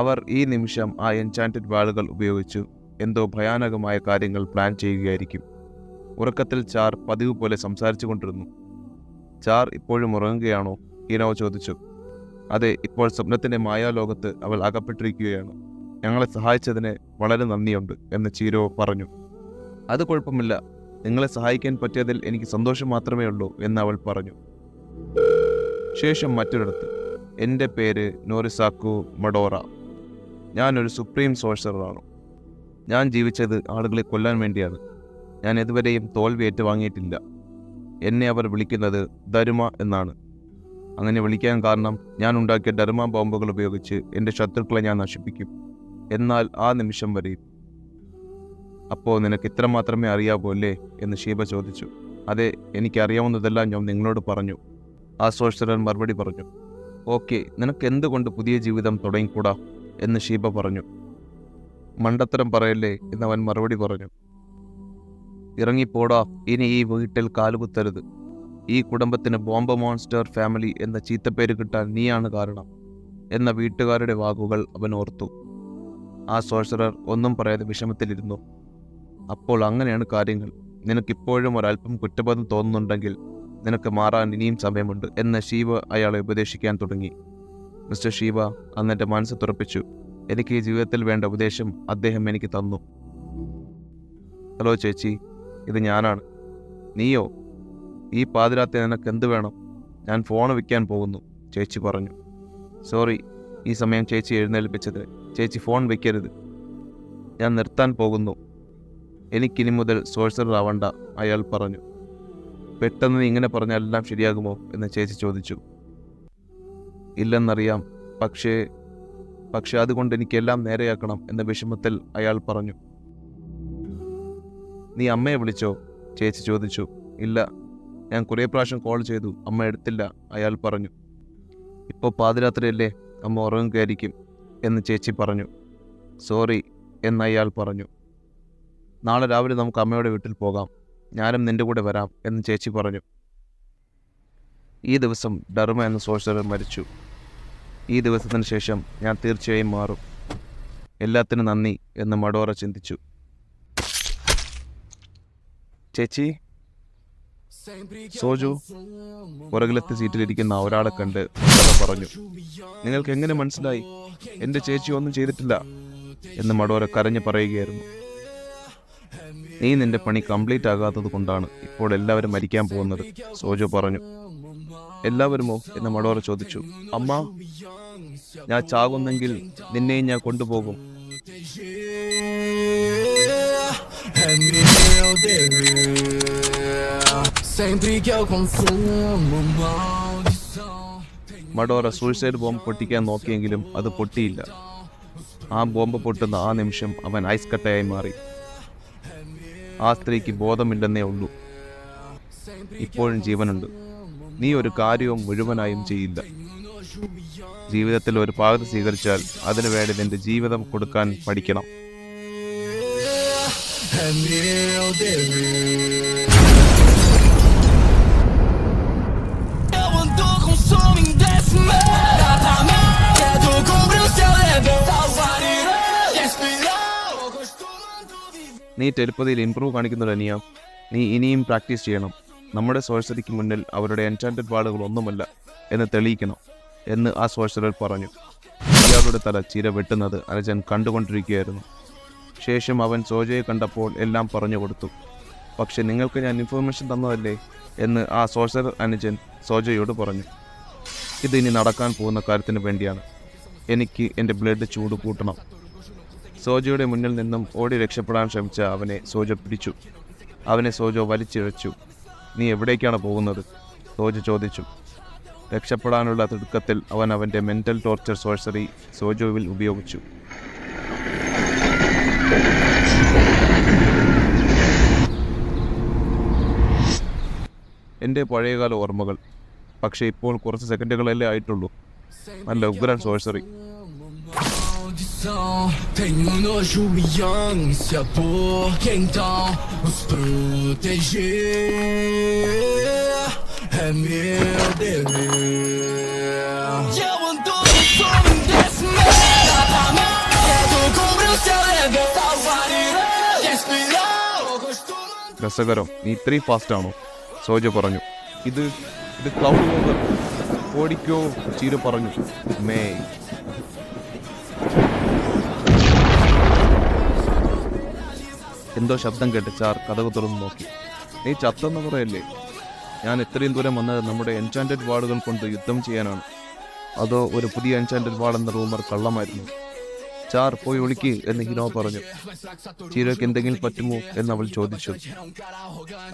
അവർ ഈ നിമിഷം ആ എൻചാൻറ്റഡ് വാളുകൾ ഉപയോഗിച്ചു എന്തോ ഭയാനകമായ കാര്യങ്ങൾ പ്ലാൻ ചെയ്യുകയായിരിക്കും. ഉറക്കത്തിൽ ചാർ പതിവ് പോലെ സംസാരിച്ചു കൊണ്ടിരുന്നു. ചാർ ഇപ്പോഴും ഉറങ്ങുകയാണോ? ഹീനോ ചോദിച്ചു. അതെ, ഇപ്പോൾ സ്വപ്നത്തിൻ്റെ മായാലോകത്ത് അവൾ അകപ്പെട്ടിരിക്കുകയാണ്. ഞങ്ങളെ സഹായിച്ചതിന് വളരെ നന്ദിയുണ്ട് എന്ന് ചീരോ പറഞ്ഞു. അത് കുഴപ്പമില്ല, നിങ്ങളെ സഹായിക്കാൻ പറ്റിയതിൽ എനിക്ക് സന്തോഷം മാത്രമേ ഉള്ളൂ എന്ന് അവൾ പറഞ്ഞു. ശേഷം മറ്റൊരിടത്ത്, എൻ്റെ പേര് നോറിസാക്കു മഡോറ. ഞാനൊരു സുപ്രീം സോഴ്സറാണ്. ഞാൻ ജീവിച്ചത് ആളുകളെ കൊല്ലാൻ വേണ്ടിയാണ്. ഞാൻ ഇതുവരെയും തോൽവി ഏറ്റുവാങ്ങിയിട്ടില്ല. എന്നെ അവർ വിളിക്കുന്നത് ധരുമ എന്നാണ്. അങ്ങനെ വിളിക്കാൻ കാരണം ഞാൻ ഉണ്ടാക്കിയ ധർമ്മ ബോംബുകൾ ഉപയോഗിച്ച് എൻ്റെ ശത്രുക്കളെ ഞാൻ നശിപ്പിക്കും. എന്നാൽ ആ നിമിഷം വരെയും. അപ്പോൾ നിനക്ക് ഇത്ര മാത്രമേ അറിയാവൂ അല്ലേ എന്ന് ഷീബ ചോദിച്ചു. അതെ, എനിക്കറിയാവുന്നതെല്ലാം ഞാൻ നിങ്ങളോട് പറഞ്ഞു, ആ സോഴ്സറർ മറുപടി പറഞ്ഞു. ഓക്കെ, നിനക്ക് എന്തുകൊണ്ട് പുതിയ ജീവിതം തുടങ്ങിക്കൂടാ എന്ന് ഷീബ പറഞ്ഞു. മണ്ടത്തരം പറയല്ലേ എന്നവൻ മറുപടി പറഞ്ഞു. ഇറങ്ങിപ്പോടാ, ഇനി ഈ വീട്ടിൽ കാലുകുത്തരുത്. ഈ കുടുംബത്തിന് ബോംബ് മോൺസ്റ്റർ ഫാമിലി എന്ന ചീത്തപ്പേര് കിട്ടാൻ നീയാണ് കാരണം എന്ന വീട്ടുകാരുടെ വാക്കുകൾ അവൻ ഓർത്തു. ആ സോഴ്സറർ ഒന്നും പറയാതെ വിഷമത്തിലിരുന്നു. അപ്പോൾ അങ്ങനെയാണ് കാര്യങ്ങൾ. നിനക്കിപ്പോഴും ഒരല്പം കുറ്റബോധം തോന്നുന്നുണ്ടെങ്കിൽ നിനക്ക് മാറാൻ ഇനിയും സമയമുണ്ട് എന്ന് ഷീബ അയാളെ ഉപദേശിക്കാൻ തുടങ്ങി. മിസ്റ്റർ ഷീബ അന്നെൻ്റെ മനസ്സ് തുറപ്പിച്ചു. എനിക്ക് ഈ ജീവിതത്തിൽ വേണ്ട ഉപദേശം അദ്ദേഹം എനിക്ക് തന്നു. ഹലോ ചേച്ചി, ഇത് ഞാനാണ്. നീയോ? ഈ പാതിരാത്രി നിനക്ക് എന്ത് വേണം? ഞാൻ ഫോൺ വയ്ക്കാൻ പോകുന്നു, ചേച്ചി പറഞ്ഞു. സോറി, ഈ സമയം ചേച്ചി എഴുന്നേൽപ്പിച്ചത്. ചേച്ചി ഫോൺ വയ്ക്കരുത്. ഞാൻ നിർത്താൻ പോകുന്നു. എനിക്കിനി മുതൽ സോഴ്സറർ ആവണ്ട, അയാൾ പറഞ്ഞു. പെട്ടെന്ന് നീ ഇങ്ങനെ പറഞ്ഞാൽ എല്ലാം ശരിയാകുമോ എന്ന് ചേച്ചി ചോദിച്ചു. ഇല്ലെന്നറിയാം, പക്ഷേ പക്ഷെ അതുകൊണ്ട് എനിക്കെല്ലാം നേരെയാക്കണം എന്ന വിഷമത്തിൽ അയാൾ പറഞ്ഞു. നീ അമ്മയെ വിളിച്ചോ? ചേച്ചി ചോദിച്ചു. ഇല്ല, ഞാൻ കുറേ പ്രാവശ്യം കോൾ ചെയ്തു, അമ്മ എടുത്തില്ല, അയാൾ പറഞ്ഞു. ഇപ്പോൾ പാതിരാത്രിയല്ലേ, അമ്മ ഉറങ്ങുകയായിരിക്കും എന്ന് ചേച്ചി പറഞ്ഞു. സോറി എന്ന് അയാൾ പറഞ്ഞു. നാളെ രാവിലെ നമുക്ക് അമ്മയുടെ വീട്ടിൽ പോകാം, ഞാനും നിൻ്റെ കൂടെ വരാം എന്ന് ചേച്ചി പറഞ്ഞു. ഈ ദിവസം ഡർമ എന്ന സോഴ്സറർ മരിച്ചു. ഈ ദിവസത്തിന് ശേഷം ഞാൻ തീർച്ചയായും മാറും. എല്ലാത്തിനും നന്ദി എന്ന് മഡോറ ചിന്തിച്ചു. ചേച്ചി, സോജു പുറകിലത്തെ സീറ്റിലിരിക്കുന്ന ഒരാളെ കണ്ട് പറഞ്ഞു. നിങ്ങൾക്ക് എങ്ങനെ മനസ്സിലായി? എൻ്റെ ചേച്ചി ഒന്നും ചെയ്തിട്ടില്ല എന്ന് മഡോറ കരഞ്ഞു പറയുകയായിരുന്നു. നീ നിന്റെ പണി കംപ്ലീറ്റ് ആകാത്തത് കൊണ്ടാണ് ഇപ്പോൾ എല്ലാവരും മരിക്കാൻ പോകുന്നത്, സോജു പറഞ്ഞു. എല്ലാവരുമോ എന്ന് മഡോറ ചോദിച്ചു. അമ്മ, ഞാൻ ചാകുന്നെങ്കിൽ നിന്നെയും ഞാൻ കൊണ്ടുപോകും. മഡോറ സൂയിസൈഡ് ബോംബ് പൊട്ടിക്കാൻ നോക്കിയെങ്കിലും അത് പൊട്ടിയില്ല. ആ ബോംബ് പൊട്ടുന്ന ആ നിമിഷം അവൻ ഐസ് കട്ടയായി മാറി. ആ സ്ത്രീക്ക് ബോധമില്ലെന്നേ ഉള്ളൂ. ഇപ്പോഴും ജീവനുണ്ട്. നീ ഒരു കാര്യവും മുഴുവനായും ചെയ്യില്ല. ജീവിതത്തിൽ ഒരു പാകത സ്വീകരിച്ചാൽ അതിനു വേണ്ടി നിന്റെ ജീവിതം കൊടുക്കാൻ പഠിക്കണം. നീ ടെലിപ്പതിയിൽ ഇംപ്രൂവ് കാണിക്കുന്നത് അനിയ. നീ ഇനിയും പ്രാക്ടീസ് ചെയ്യണം. നമ്മുടെ സോഴ്സറിക്ക് മുന്നിൽ അവരുടെ എൻചാന്റഡ് വാളുകൾ ഒന്നുമല്ല എന്ന് തെളിയിക്കണം എന്ന് ആ സോഴ്സറർ പറഞ്ഞു. ഇയാളുടെ തല ചിര വെട്ടുന്നത് അനുജൻ കണ്ടുകൊണ്ടിരിക്കുകയായിരുന്നു. ശേഷം അവൻ സോജയെ കണ്ടപ്പോൾ എല്ലാം പറഞ്ഞു കൊടുത്തു. പക്ഷെ നിങ്ങൾക്ക് ഞാൻ ഇൻഫർമേഷൻ തന്നതല്ലേ എന്ന് ആ സോഴ്സറർ അനുജൻ സോജയോട് പറഞ്ഞു. ഇതിനി നടക്കാൻ പോകുന്ന കാര്യത്തിന് വേണ്ടിയാണ്. എനിക്ക് എൻ്റെ ബ്ലഡ് ചൂട് കൂട്ടണം. സോജയുടെ മുന്നിൽ നിന്നും ഓടി രക്ഷപ്പെടാൻ ശ്രമിച്ച അവനെ സോജ പിടിച്ചു. അവനെ സോജോ വലിച്ചിഴച്ചു. നീ എവിടേക്കാണ് പോകുന്നത്? സോജ ചോദിച്ചു. രക്ഷപ്പെടാനുള്ള തിടുക്കത്തിൽ അവൻ അവൻ്റെ മെൻ്റൽ ടോർച്ചർ സോഴ്സറി സോജോവിൽ ഉപയോഗിച്ചു. എൻ്റെ പഴയകാല ഓർമ്മകൾ. പക്ഷേ ഇപ്പോൾ കുറച്ച് സെക്കൻഡുകളല്ലേ ആയിട്ടുള്ളൂ. നല്ല ഉഗ്രൻ sorcery. Tenho nojo e ânsia por quem então nos proteger. É meu dever. Eu ando no som desse medo. Quero cobrir o seu dever. Salvar e respirar. രസകരം. നീ ഇത്രയും ഫാസ്റ്റ് ആണോ? സോജ പറഞ്ഞു. ഇത് ക്ലൗഡ് ഓവർ. ഓടിക്കോ, ചീര പറഞ്ഞു. മേയ്. എന്തോ ശബ്ദം കേട്ട് ചാർ കഥകു തുറന്നു നോക്കി. നീ ചത്തെന്ന് പറയല്ലേ? ഞാൻ ഇത്രയും ദൂരം വന്നത് നമ്മുടെ എൻചാന്റഡ് വാളുകൾ കൊണ്ട് യുദ്ധം ചെയ്യാനാണ്. അതോ ഒരു പുതിയ എൻചാന്റഡ് വാൾ എന്ന റൂമർ കള്ളമായിരുന്നു? ചാർ, പോയി ഒളിക്ക് എന്ന് ഹിനോ പറഞ്ഞു. ചീരോയ്ക്ക് എന്തെങ്കിലും പറ്റുമോ എന്ന് അവൾ ചോദിച്ചു.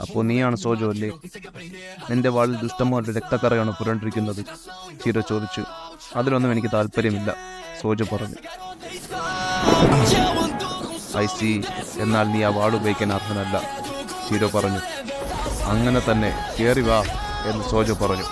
അപ്പോൾ നീയാണ് സോജോ അല്ലേ? നിന്റെ വാളിൽ ദുഷ്ടന്മാരുടെ രക്തക്കറയാണ് പുരണ്ടിരിക്കുന്നത്, ചീരോ ചോദിച്ചു. അതിലൊന്നും എനിക്ക് താല്പര്യമില്ല, സോജോ പറഞ്ഞു. ഐ സി, എന്നാൽ നീ ആ വാൾ ഉപയോഗിക്കാൻ അർഹനല്ല, ചീരോ പറഞ്ഞു. അങ്ങനെ തന്നെ, കയറി വാ എന്ന് സോജോ പറഞ്ഞു.